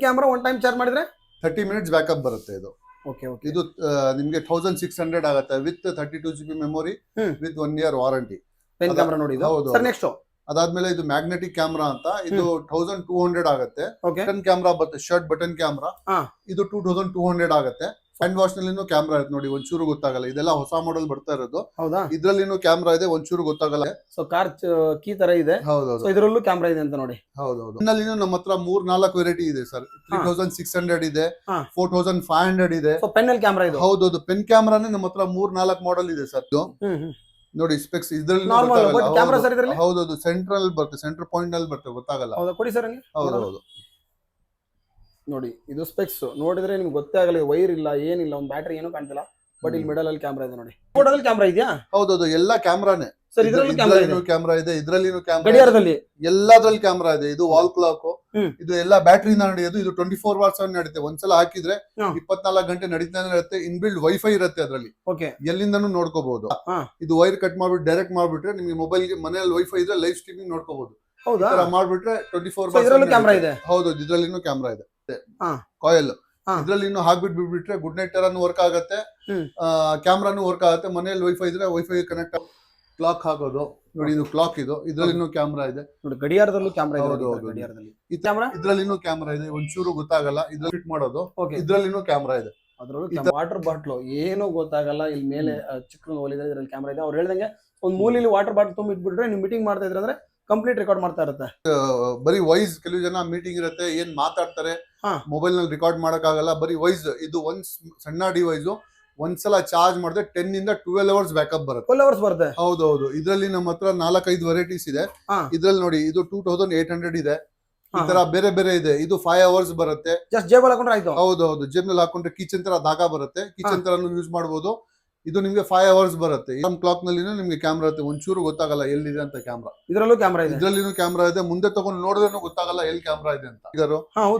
Camera one time charge ಮಾಡಿದ್ರೆ 30 minutes backup ಬರುತ್ತೆ ಇದು. Okay okay. ಇದು ನಿಮಗೆ 1600 ಆಗುತ್ತೆ with 32 GB memory with 1 year warranty. Pen camera ನೋಡಿ ಇದು. ಸರ್ ನೆಕ್ಸ್ಟ್ ಅದಾದ್ಮೇಲೆ ಇದು ಮ್ಯಾಗ್ನೆಟಿಕ್ ಕ್ಯಾಮ್ರಾ ಅಂತ, ಇದು 1200 ಆಗುತ್ತೆ. ಬಟನ್ ಕ್ಯಾಮ್ರಾ ಬರುತ್ತೆ, ಶರ್ಟ್ ಬಟನ್ ಕ್ಯಾಮ್ರಾ. ಇದು 2200 ಆಗುತ್ತೆ. ಹ್ಯಾಂಡ್ ವಾಶ್ ನಲ್ಲಿನೂ ಕ್ಯಾಮ್ರಾ ಇದೆ ನೋಡಿ, ಒಂಚೂರು ಗೊತ್ತಾಗಲ್ಲ. ಇದೆಲ್ಲ ಹೊಸ ಮಾಡೆಲ್ ಬರ್ತಾ ಇರೋದು. ಹೌದಾ? ಇದ್ರಲ್ಲಿನೂ ಕ್ಯಾಮ್ರಾ ಇದೆ, ಒಂಚೂರು ಗೊತ್ತಾಗಲ್ಲ. ಸೊ ಕಾರ್ ಕೀ ತರ ಇದೆ. ಹೌದೌದು. ಇದರಲ್ಲೂ ಕ್ಯಾಮ್ರಾ ಇದೆ ಅಂತ ನೋಡಿ. ಹೌದೌದು. ಇನ್ನಲ್ಲಿನೂ ನಮ್ಮ ಹತ್ರ 3-4 ವೆರೈಟಿ ಇದೆ ಸರ್. 3600 ಇದೆ, 4500 ಇದೆ. ಸೊ ಪೆನ್ ಅಲ್ಲಿ ಕ್ಯಾಮ್ರಾ ಇದೆ. ಹೌದೌದು, ಪೆನ್ ಕ್ಯಾಮ್ರಾನೇ ನಮ್ಮ ಹತ್ರ 3-4 ಮಾಡೆಲ್ ಇದೆ ಸರ್. ನೋಡಿ ಸ್ಪೆಕ್ಸ್ ಇದ್ರಲ್ಲಿ ಹೌದೌದು, ಸೆಂಟ್ರಲ್ ಬರುತ್ತೆ, ಸೆಂಟರ್ ಪಾಯಿಂಟ್ ನಲ್ಲಿ ಬರುತ್ತೆ, ಗೊತ್ತಾಗಲ್ಲ. ಹೌದಾ? ಕೊಡಿ ಸರ್. ಹೌದೌದು ನೋಡಿ, ಇದು ಸ್ಪೆಕ್ಸ್ ನೋಡಿದ್ರೆ ನಿಮ್ಗೆ ಗೊತ್ತೇ ಆಗಲ್ಲ, ವೈರ್ ಇಲ್ಲ ಏನಿಲ್ಲ, ಒಂದು ಬ್ಯಾಟರಿ ಏನೂ ಕಾಣ್ತಿಲ್ಲ. ಬಟ್ ಇಲ್ಲಿ ಮಿಡಲ್ ಅಲ್ಲಿ ಕ್ಯಾಮ್ರಾ ಇದೆ ನೋಡಿ. ಫೋಟೋದಲ್ಲಿ ಕ್ಯಾಮ್ರಾ ಇದೆಯಾ? ಹೌದೌದು, ಎಲ್ಲಾ ಕ್ಯಾಮ್ರಾನೇ ಸರ್. ಇದರಲ್ಲೂ ಕ್ಯಾಮ್ರಾ ಇದೆ, ಇದ್ರಲ್ಲಿನೂ ಕ್ಯಾಮ್ರಾ, ಗಡಿಯಾರದಲ್ಲಿ ಎಲ್ಲಾದ್ರಲ್ಲಿ ಕ್ಯಾಮ್ರಾ ಇದೆ. ಇದು ವಾಲ್ ಕ್ಲಾಕ್, ಇದು ಎಲ್ಲಾ ಬ್ಯಾಟರಿ ನಡೆಯೋದು. ಇದು 24 hours ನಡೆಯುತ್ತೆ. ಒಂದ್ಸಲ ಹಾಕಿದ್ರೆ 24 ಗಂಟೆ ನಡೀತಾನೆ ಇರುತ್ತೆ. ಇನ್ಬಿಲ್ಡ್ ವೈಫೈ ಇರುತ್ತೆ ಅದ್ರಲ್ಲಿ, ಎಲ್ಲಿಂದಾನು ನೋಡ್ಕೋಬಹುದು. ಇದು ವೈರ್ ಕಟ್ ಮಾಡ್ಬಿಟ್ಟು ಡೈರೆಕ್ಟ್ ಮಾಡ್ಬಿಟ್ರೆ ನಿಮ್ಗೆ ಮೊಬೈಲ್ ಗೆ ಮನೆಯಲ್ಲಿ ವೈಫೈ ಇದ್ರೆ ಲೈವ್ ಸ್ಟ್ರೀಮಿಂಗ್ ನೋಡ್ಕೋಬಹುದು. ಮಾಡ್ಬಿಟ್ರೆ 24 hours ಕ್ಯಾಮ್ರಾ ಇದೆ. ಹೌದು, ಇದ್ರಲ್ಲಿನೂ ಕ್ಯಾಮ್ರಾ ಇದೆ. ಕಾಯಿಲ್ ಇದ್ರಲ್ಲಿ ಇನ್ನು ಹಾಕ್ಬಿಟ್ಟು ಬಿಟ್ಬಿಟ್ರೆ ಗುಡ್ ನೈಟ್ ತರಾನು ವರ್ಕ್ ಆಗುತ್ತೆ, ಕ್ಯಾಮ್ರಾನು ವರ್ಕ್ ಆಗುತ್ತೆ. ಮನೆಯಲ್ಲಿ ವೈಫೈ ಇದ್ರೆ ವೈಫೈ ಕನೆಕ್ಟ್. ಕ್ಲಾಕ್ ಹಾಕೋದು ನೋಡಿ, ಇದು ಕ್ಲಾಕ್. ಇದು ಇದ್ರಲ್ಲಿನೂ ಕ್ಯಾಮ್ರಾ ಇದೆ ನೋಡಿ. ಗಡಿಯಾರದಲ್ಲೂ ಕ್ಯಾಮ್ರಾ ಇದೆ. ಇದ್ರಲ್ಲಿನೂ ಕ್ಯಾಮ್ರಾ ಇದೆ, ಒಂಚೂರು ಗೊತ್ತಾಗಲ್ಲ. ಇದ್ರಲ್ಲಿ ಫಿಟ್ ಮಾಡೋದು, ಇದ್ರಲ್ಲಿನೂ ಕ್ಯಾಮ್ರಾ ಇದೆ. ಅದ್ರಲ್ಲೂ ವಾಟರ್ ಬಾಟ್ಲು ಏನೋ ಗೊತ್ತಾಗಲ್ಲ. ಇಲ್ಲಿ ಮೇಲೆ ಚಿಕ್ಕ ಒಲಿದ್ರೆ ಇದ್ರಲ್ಲಿ ಕ್ಯಾಮ್ರಾ ಇದೆ. ಅವ್ರು ಹೇಳ್ದಂಗೆ ಒಂದ್ ಮೂಲೆಯಲ್ಲಿ ವಾಟರ್ ಬಾಟ್ಲ್ ತುಂಬಿ ಇಟ್ಬಿಟ್ರೆ ನೀವು ಮೀಟಿಂಗ್ ಮಾಡ್ತಾ ಇದ್ರೆ ಅಂದ್ರೆ ಕಂಪ್ಲೀಟ್ ರೆಕಾರ್ಡ್ ಮಾಡ್ತಾ ಇರುತ್ತೆ. ಬರೀ ವಾಯ್ಸ್, ಕೆಲವು ಜನ ಮೀಟಿಂಗ್ ಇರುತ್ತೆ, ಏನ್ ಮಾತಾಡ್ತಾರೆ ಮೊಬೈಲ್ ನಲ್ಲಿ ರೆಕಾರ್ಡ್ ಮಾಡಕ್ ಆಗಲ್ಲ, ಬರೀ ವಾಯ್ಸ್. ಇದು ಒಂದ್ ಸಣ್ಣ ಡಿವೈಸ್, ಒಂದ್ಸಲ ಚಾರ್ಜ್ ಮಾಡಿದ್ರೆ 10 ಇಂದ 12 hours ಬ್ಯಾಕಪ್ ಬರುತ್ತೆ. 12 hours ಬರುತ್ತೆ. ಹೌದೌದು. ಇದ್ರಲ್ಲಿ ನಮ್ಮ ಹತ್ರ 4-5 ವೆರೈಟೀಸ್ ಇದೆ. ಇದ್ರಲ್ಲಿ ನೋಡಿ, ಇದು 2800 ಇದೆ. ಈ ತರ ಬೇರೆ ಬೇರೆ ಇದೆ. ಇದು 5 hours ಬರುತ್ತೆ. ಜಸ್ಟ್ ಜೇಬಲ್ಲಿ ಹಾಕೊಂಡ್ರೆ ಆಯ್ತು. ಹೌದೌದು, ಜೇಬ್ನಲ್ಲಿ ಹಾಕೊಂಡ್ರೆ ಕಿಚನ್ ತರ ದಾಗ ಬರುತ್ತೆ, ಕಿಚನ್ ತರ ಯೂಸ್ ಮಾಡಬಹುದು. ಇದು ನಿಮ್ಗೆ 5 hours ಬರುತ್ತೆ. ನಮ್ಮ ಕ್ಲಾಕ್ ನಲ್ಲಿ ನಿಮ್ಗೆ ಕ್ಯಾಮ್ರಾ ಇರುತ್ತೆ, ಒಂಚೂರು ಗೊತ್ತಾಗಲ್ಲ ಎಲ್ಲಿದೆ ಅಂತ ಕ್ಯಾಮ್ರಾ. ಇದ್ರಲ್ಲೂ ಕ್ಯಾಮ್ರಾ ಇದೆ. ಇದ್ರಲ್ಲಿನೂ ಕ್ಯಾಮ್ರಾ ಇದೆ. ಮುಂದೆ ತಗೊಂಡು ನೋಡಿದ್ರೂ ಗೊತ್ತಾಗಲ್ಲ ಎಲ್ಲಿ ಕ್ಯಾಮ್ರಾ ಇದೆ ಅಂತ.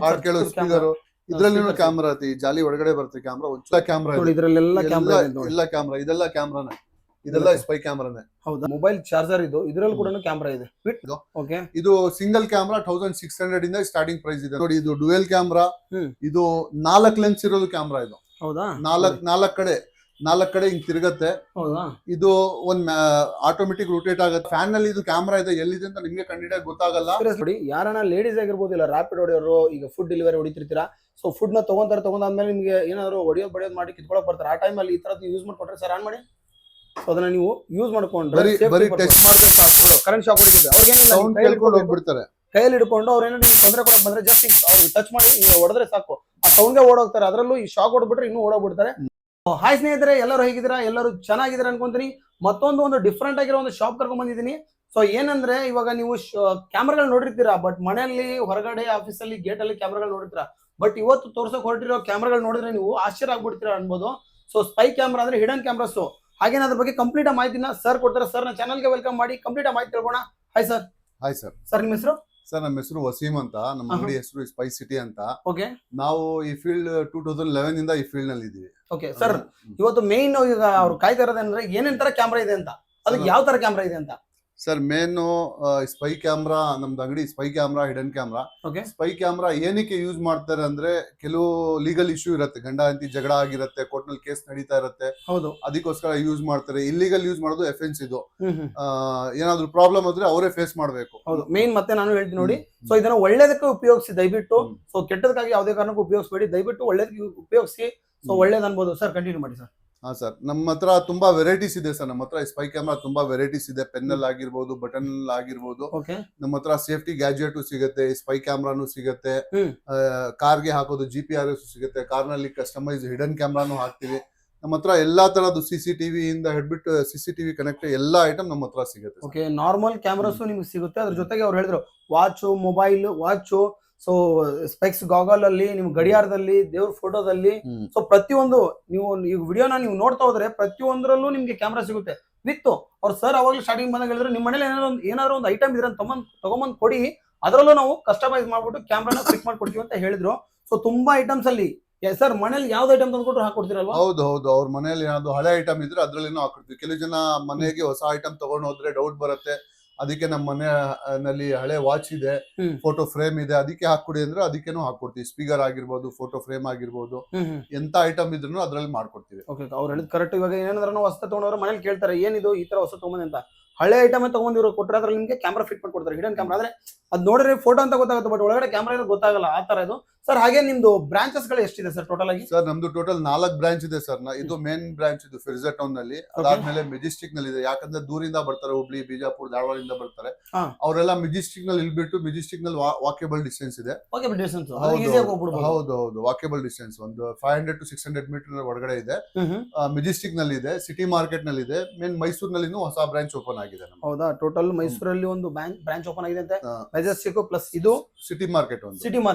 ಹಾಡ್ ಕೇಳೋ ಸ್ಪೀಕರ್, ಇದ್ರಲ್ಲಿನೂ ಕ್ಯಾಮ್ರಾ ಐತಿ. ಜಾಲಿ ಒಳಗಡೆ ಬರುತ್ತೆ ಕ್ಯಾಮ್ರಾ. ಒಂಚೂರು ಕ್ಯಾಮ್ರಾ ಇದೆ. ಇದ್ರಲ್ಲೆಲ್ಲ ಕ್ಯಾಮ್ರಾ ಎಲ್ಲ ಕ್ಯಾಮ್ರಾ, ಇದೆಲ್ಲ ಕ್ಯಾಮ್ರಾನೇ, ಇದೆಲ್ಲ ಸ್ಪೈ ಕ್ಯಾಮ್ರಾನೇ. ಹೌದಾ? ಮೊಬೈಲ್ ಚಾರ್ಜರ್ ಇದು, ಇದ್ರಲ್ಲಿ ಕೂಡ ಕ್ಯಾಮ್ರಾ ಇದೆ. ಓಕೆ. ಇದು ಸಿಂಗಲ್ ಕ್ಯಾಮ್ರಾ 1600 ಇಂದ ಸ್ಟಾರ್ಟಿಂಗ್ ಪ್ರೈಸ್ ಇದೆ ನೋಡಿ. ಇದು ಡುವೆಲ್ ಕ್ಯಾಮ್ರಾ. ಇದು 4 ಲೆನ್ಸ್ ಇರೋದು ಕ್ಯಾಮ್ರಾ. ಇದು ಹೌದಾ? 4 ಕಡೆ ಹಿಂಗ್ ತಿರುಗತ್ತೆ. ಇದು ಒಂದ್ ಆಟೋಮೆಟಿಕ್ ರೊಟೇಟ್ ಆಗುತ್ತೆ. ಫ್ಯಾನ್ ನಲ್ಲಿ ಇದು ಕ್ಯಾಮ್ರಾ ಇದೆ, ಎಲ್ಲಿದೆ ಅಂತ ನಿಮ್ಗೆ ಕಂಡಿಡಿಯಕ್ ಗೊತ್ತಾಗಲ್ಲ. ನೋಡಿ, ಯಾರನ್ನ ಲೇಡೀಸ್ ಆಗಿರ್ಬೋದು, ಇಲ್ಲ ರ್ಯಾಪಿಡ್ ಹೊಡೆಯೋರು, ಈಗ ಫುಡ್ ಡೆಲಿವರಿ ಹೊಡಿತಿರ್ತೀರಾ. ಸೊ ಫುಡ್ ನ ತಗೊಂಡಾದ್ಮೇಲೆ ನಿಮ್ಗೆ ಏನಾದ್ರು ಹೊಡಿಯೋದ್ ಮಾಡಿ ಕಿತ್ಕೊಳಕ್ ಬರ್ತಾರೆ. ಆ ಟೈಮ್ ಅಲ್ಲಿ ಈ ತರದ್ದು ಯೂಸ್ ಮಾಡ್ಕೊಟ್ರೆ ಸರ್ ಆನ್ ಮಾಡಿ. ಸೊ ಅದನ್ನ ನೀವು ಯೂಸ್ ಮಾಡ್ಕೊಂಡ್ರೆ ಕರೆಂಟ್ ಶಾಕ್ ಹೊಡಿತಿದೆ, ಅವ್ರಿಗೆ ಕೈಯಲ್ಲಿ ಹಿಡ್ಕೊಂಡು ಅವ್ರು ಏನೋ ನಿಮ್ಗೆ ತೊಂದರೆ ಕೊಡಕ್ ಬಂದ್ರೆ ಜಸ್ಟ್ ಅವ್ರಿಗೆ ಟಚ್ ಮಾಡಿ ನೀವು ಹೊಡೆದ್ರೆ ಸಾಕು, ಆ ಸೌಂಡ್ಗೆ ಓಡೋಗ್ತಾರೆ. ಅದರಲ್ಲೂ ಈ ಶಾಕ್ ಹೊಡ್ಬಿಟ್ರೆ ಇನ್ನೂ ಓಡೋಗ್ಬಿಡ್ತಾರೆ. ಹಾಯ್ ಸ್ನೇಹಿತರೆ, ಎಲ್ಲರೂ ಹೇಗಿದ್ದೀರಾ? ಎಲ್ಲರೂ ಚೆನ್ನಾಗಿದ್ದೀರಾ ಅನ್ಕೊಂತೀನಿ. ಒಂದು ಡಿಫ್ರೆಂಟ್ ಆಗಿರೋ ಒಂದು ಶಾಪ್ ಕರ್ಕೊಂಡ್ ಬಂದಿದ್ದೀನಿ. ಸೊ ಏನಂದ್ರೆ, ಇವಾಗ ನೀವು ಕ್ಯಾಮ್ರಾಗಳು ನೋಡಿರ್ತೀರಾ, ಬಟ್ ಮನೆಯಲ್ಲಿ, ಹೊರಗಡೆ, ಆಫೀಸಲ್ಲಿ, ಗೇಟ್ ಅಲ್ಲಿ ಕ್ಯಾಮ್ರಾಗಳು ನೋಡಿರ್ತೀರಾ. ಬಟ್ ಇವತ್ತು ತೋರ್ಸಕ್ ಹೊರಟಿರೋ ಕ್ಯಾಮ್ರಾಗಳು ನೋಡಿದ್ರೆ ನೀವು ಆಶ್ಚರ್ಯ ಆಗ್ಬಿಡ್ತೀರಾ ಅನ್ಬೋದು. ಸೊ ಸ್ಪೈ ಕ್ಯಾಮ್ರಾ ಅಂದ್ರೆ ಹಿಡನ್ ಕ್ಯಾಮ್ರಾಸ್. ಹಾಗೇನ ಅದ್ರ ಬಗ್ಗೆ ಕಂಪ್ಲೀಟ್ ಮಾಹಿತಿನ ಸರ್ ಕೊಡ್ತಾರೆ. ಸರ್ ನ ಚಾನಲ್ಗೆ ವೆಲ್ಕಮ್ ಮಾಡಿ ಕಂಪ್ಲೀಟ್ ಮಾಹಿತಿ ತಿಳ್ಕೋಣ. Hi sir. Hi sir. Sir ನಿಮ್ಮ ಹೆಸರು? ಸರ್ ನಮ್ಮ ಹೆಸರು ವಸೀಮ್ ಅಂತ. ನಮ್ಮ ಅಂಗಡಿ ಹೆಸರು ಸ್ಪೈ ಸಿಟಿ ಅಂತ. ಓಕೆ. ನಾವು ಈ ಫೀಲ್ಡ್ 2011 ಇಂದ ಈ ಫೀಲ್ಡ್ ನಲ್ಲಿ ಇದೀವಿ. ಓಕೆ ಸರ್, ಇವತ್ತು ಮೇನ್ ಈಗ ಅವ್ರು ಕಾಯ್ತಾ ಇರೋದಂದ್ರೆ ಏನೇನ್ ತರ ಕ್ಯಾಮ್ರಾ ಇದೆ ಅಂತ, ಅದಕ್ಕೆ ಯಾವ ತರ ಕ್ಯಾಮ್ರಾ ಇದೆ ಅಂತ. ಸರ್ ಮೇನ್ ಸ್ಪೈ ಕ್ಯಾಮ್ರಾ, ನಮ್ದು ಅಂಗಡಿ spy camera, hidden camera. Spy camera ಏನಕ್ಕೆ ಯೂಸ್ ಮಾಡ್ತಾರೆ ಅಂದ್ರೆ, ಕೆಲವು ಲೀಗಲ್ ಇಶ್ಯೂ ಇರುತ್ತೆ, ಗಂಡ ಹೆಂಡತಿ ಜಗಳ ಆಗಿರುತ್ತೆ, ಕೋರ್ಟ್ ನಲ್ಲಿ ಕೇಸ್ ನಡೀತಾ ಇರುತ್ತೆ. ಹೌದು, ಅದಕ್ಕೋಸ್ಕರ ಯೂಸ್ ಮಾಡ್ತಾರೆ. ಇಲ್ಲಿಗಲ್ ಯೂಸ್ ಮಾಡೋದು ಎಫೆನ್ಸ್. ಇದು ಏನಾದ್ರು ಪ್ರಾಬ್ಲಮ್ ಆದ್ರೆ ಅವರೇ ಫೇಸ್ ಮಾಡ್ಬೇಕು. ಹೌದು, ಮೇನ್. ಮತ್ತೆ ನಾನು ಹೇಳ್ತೀನಿ ನೋಡಿ, ಸೊ ಇದನ್ನ ಒಳ್ಳೇದಕ್ಕೆ ಉಪಯೋಗಿಸಿ ದಯವಿಟ್ಟು. ಸೊ ಕೆಟ್ಟದಕ್ಕಾಗಿ ಯಾವುದೇ ಕಾರಣಕ್ಕೂ ಉಪಯೋಗಿಸಬೇಡಿ, ದಯವಿಟ್ಟು ಒಳ್ಳೇದಕ್ಕೆ ಉಪಯೋಗಿಸಿ. ಸೊ ಒಳ್ಳೇದ್ ಅನ್ಬೋದು. ಸರ್ ಕಂಟಿನ್ಯೂ ಮಾಡಿ ಸರ್. ಹಾ ಸರ್, ನಮ್ಮ ಹತ್ರ ತುಂಬಾ ವೆರೈಟೀಸ್ ಇದೆ ಸರ್. ನಮ್ಮ ಹತ್ರ ಸ್ಪೈ ಕ್ಯಾಮ್ರಾ ತುಂಬಾ ವೆರೈಟೀಸ್ ಇದೆ. ಪೆನ್ ಅಲ್ಲಿ ಆಗಿರ್ಬೋದು, ಬಟನ್ ಅಲ್ಲಿ ಆಗಿರ್ಬೋದು. ನಮ್ಮ ಹತ್ರ ಸೇಫ್ಟಿ ಗ್ಯಾಜೆಟ್ ಸಿಗುತ್ತೆ, ಸ್ಪೈ ಕ್ಯಾಮ್ರಾನು ಸಿಗುತ್ತೆ, ಕಾರ್ಗೆ ಹಾಕೋದು GPRS ಸಿಗುತ್ತೆ, ಕಾರ್ನಲ್ಲಿ ಕಸ್ಟಮೈಸ್ ಹಿಡನ್ ಕ್ಯಾಮ್ರಾನು ಹಾಕ್ತಿವಿ. ನಮ್ಮ ಹತ್ರ ಎಲ್ಲಾ ತರದ್ದು CCTV ಇಂದ ಹಿಡ್ಬಿಟ್ಟು CCTV ಕನೆಕ್ಟ್ ಎಲ್ಲಾ ಐಟಮ್ ನಮ್ಮ ಹತ್ರ ಸಿಗುತ್ತೆ. ಓಕೆ, ನಾರ್ಮಲ್ ಕ್ಯಾಮ್ರಾಸ್ ನಿಮ್ಗೆ ಸಿಗುತ್ತೆ. ಅದ್ರ ಜೊತೆಗೆ ಅವ್ರು ಹೇಳಿದ್ರು watch, mobile watch, so specs, gargle ಅಲ್ಲಿ, ನಿಮ್ ಗಡಿಯಾರದಲ್ಲಿ, ದೇವ್ರ ಫೋಟೋದಲ್ಲಿ, ಸೊ ಪ್ರತಿಯೊಂದು ನೀವು ಈ ವಿಡಿಯೋನ ನೀವು ನೋಡ್ತಾ ಹೋದ್ರೆ ಪ್ರತಿಯೊಂದರಲ್ಲೂ ನಿಮ್ಗೆ ಕ್ಯಾಮ್ರಾ ಸಿಗುತ್ತೆ ವಿತ್. ಅವ್ರು ಸರ್ ಅವಾಗಲೂ ಸ್ಟಾರ್ಟಿಂಗ್ ಬಂದಾಗ ಹೇಳಿದ್ರು, ನಿಮ್ಮ ಮನೇಲಿ ಏನಾದ್ರು ಒಂದು ಐಟಮ್ ಇದ್ರೆ ತಗೊಂಬಂದ್ ಕೊಡಿ, ಅದರಲ್ಲೂ ನಾವು ಕಸ್ಟಮೈಸ್ ಮಾಡ್ಬಿಟ್ಟು ಕ್ಯಾಮ್ರಾನ ಫಿಟ್ ಮಾಡ್ಕೊಡ್ತೀವಿ ಅಂತ ಹೇಳಿದ್ರು. ಸೊ ತುಂಬಾ ಐಟಮ್ಸ್ ಅಲ್ಲಿ ಸರ್ ಮನೇಲಿ ಯಾವ್ದು ಐಟಮ್ ತಂದ್ಕೊಟ್ರು ಹಾಕೊಡ್ತೀರಲ್ವಾ? ಹೌದು ಹೌದು, ಅವ್ರ ಮನೇಲಿ ಏನಾದ್ರು ಹಳೆ ಐಟಮ್ ಇದ್ರೆ ಅದ್ರಲ್ಲಿ ಹಾಕೊಡ್ತೀವಿ. ಕೆಲವು ಜನ ಮನೆಗೆ ಹೊಸ ಐಟಮ್ ತಗೊಂಡು ಹೋದ್ರೆ ಡೌಟ್ ಬರುತ್ತೆ, ಅದಕ್ಕೆ ನಮ್ಮ ಮನೆಯಲ್ಲಿ ಹಳೆ ವಾಚ್ ಇದೆ, ಫೋಟೋ ಫ್ರೇಮ್ ಇದೆ, ಅದಕ್ಕೆ ಹಾಕೊಡಿ ಅಂದ್ರೆ ಅದಕ್ಕೇನು ಹಾಕೊಡ್ತೀವಿ. ಸ್ಪೀಕರ್ ಆಗಿರ್ಬೋದು, ಫೋಟೋ ಫ್ರೇಮ್ ಆಗಿರ್ಬೋದು, ಎಂತ ಐಟಮ್ ಇದ್ರು ಅದ್ರಲ್ಲಿ ಮಾಡ್ಕೊಡ್ತೀವಿ. ಓಕೆ, ಅವ್ರು ಹೇಳಿದ್ ಕರೆಕ್ಟ್. ಇವಾಗ ಏನಂದ್ರೆ ನಾವು ಹೊಸ ತಗೊಂಡವ್ರ ಮನೇಲಿ ಕೇಳ್ತಾರೆ ಏನಿದು ಈ ತರ ಹೊಸ ತಗೊಂಡ್ ಅಂತ. ಹಳೆ ಐಟಮ್ ತಗೊಂಡಿರೋ ಕೊಟ್ಟರೆ ಅದ್ರಲ್ಲಿ ನಿಮಗೆ ಕ್ಯಾಮ್ರಾ ಫಿಟ್ ಮಾಡ್ಕೊಡ್ತಾರೆ, ಹಿಡನ್ ಕ್ಯಾಮ್ರಾ. ಆದ್ರೆ ಅದ್ ನೋಡಿದ್ರೆ ಫೋಟೋ ಅಂತ ಗೊತ್ತಾಗುತ್ತೆ, ಬಟ್ ಒಳಗಡೆ ಕ್ಯಾಮ್ರಾ ಏನೋ ಗೊತ್ತಾಗಲ್ಲ, ಆ ತರ ಇದು. ಸರ್ ಹಾಗೆ ನಿಮ್ದು ಬ್ರಾಂಚಸ್ ಗಳು ಎಷ್ಟಿದೆ ಸರ್ ಟೋಟಲ್ ಆಗಿ? ಸರ್ ನಮ್ದು ಟೋಟಲ್ 4 ಬ್ರಾಂಚ್ ಇದೆ ಸರ್. ಇದು ಮೇನ್ ಬ್ರಾಂಚ್ ಇದು ಫಿರ್ಜಾ ಟೌನ್ ನಲ್ಲಿ. ಅದಾದ್ಮೇಲೆ ಮೆಜೆಸ್ಟಿಕ್ ನಲ್ಲಿ ಇದೆ, ಯಾಕಂದ್ರೆ ದೂರಿಂದ ಬರ್ತಾರೆ, ಹುಬ್ಳಿ, ಬಿಜಾಪುರ, ಧಾರವಾಡದಿಂದ ಬರ್ತಾರೆ. ಅವರೆಲ್ಲ ಮೆಜೆಸ್ಟಿಕ್ ನಲ್ಲಿ ಇಲ್ಬಿಟ್ಟು, ಮೆಜೆಸ್ಟಿಕ್ ನಲ್ಲಿ ವಾಕೇಬಲ್ ಡಿಸ್ಟೆನ್ಸ್ ಇದೆ. ಹೌದು, ವಾಕೇಬಲ್ ಡಿಸ್ಟೆನ್ಸ್ ಒಂದು 500 to 600 ಮೀಟರ್ ಒಳಗಡೆ ಇದೆ. ಮೆಜೆಸ್ಟಿಕ್ ನಲ್ಲಿ ಇದೆ, ಸಿಟಿ ಮಾರ್ಕೆಟ್ ನಲ್ಲಿ ಇದೆ, ಮೇನ್ ಮೈಸೂರಿನಲ್ಲಿ ಹೊಸ ಬ್ರಾಂಚ್ ಓಪನ್ ಆಗಿದೆ. ಹೌದಾ, ಟೋಟಲ್ ಮೈಸೂರಲ್ಲಿ ಒಂದು ಬ್ರಾಂಚ್ ಓಪನ್ ಆಗಿದೆ ಅಂತ. ಮೆಜೆಸ್ಟಿಕ್ ಪ್ಲಸ್ ಇದು ಸಿಟಿ ಮಾರ್ಕೆಟ್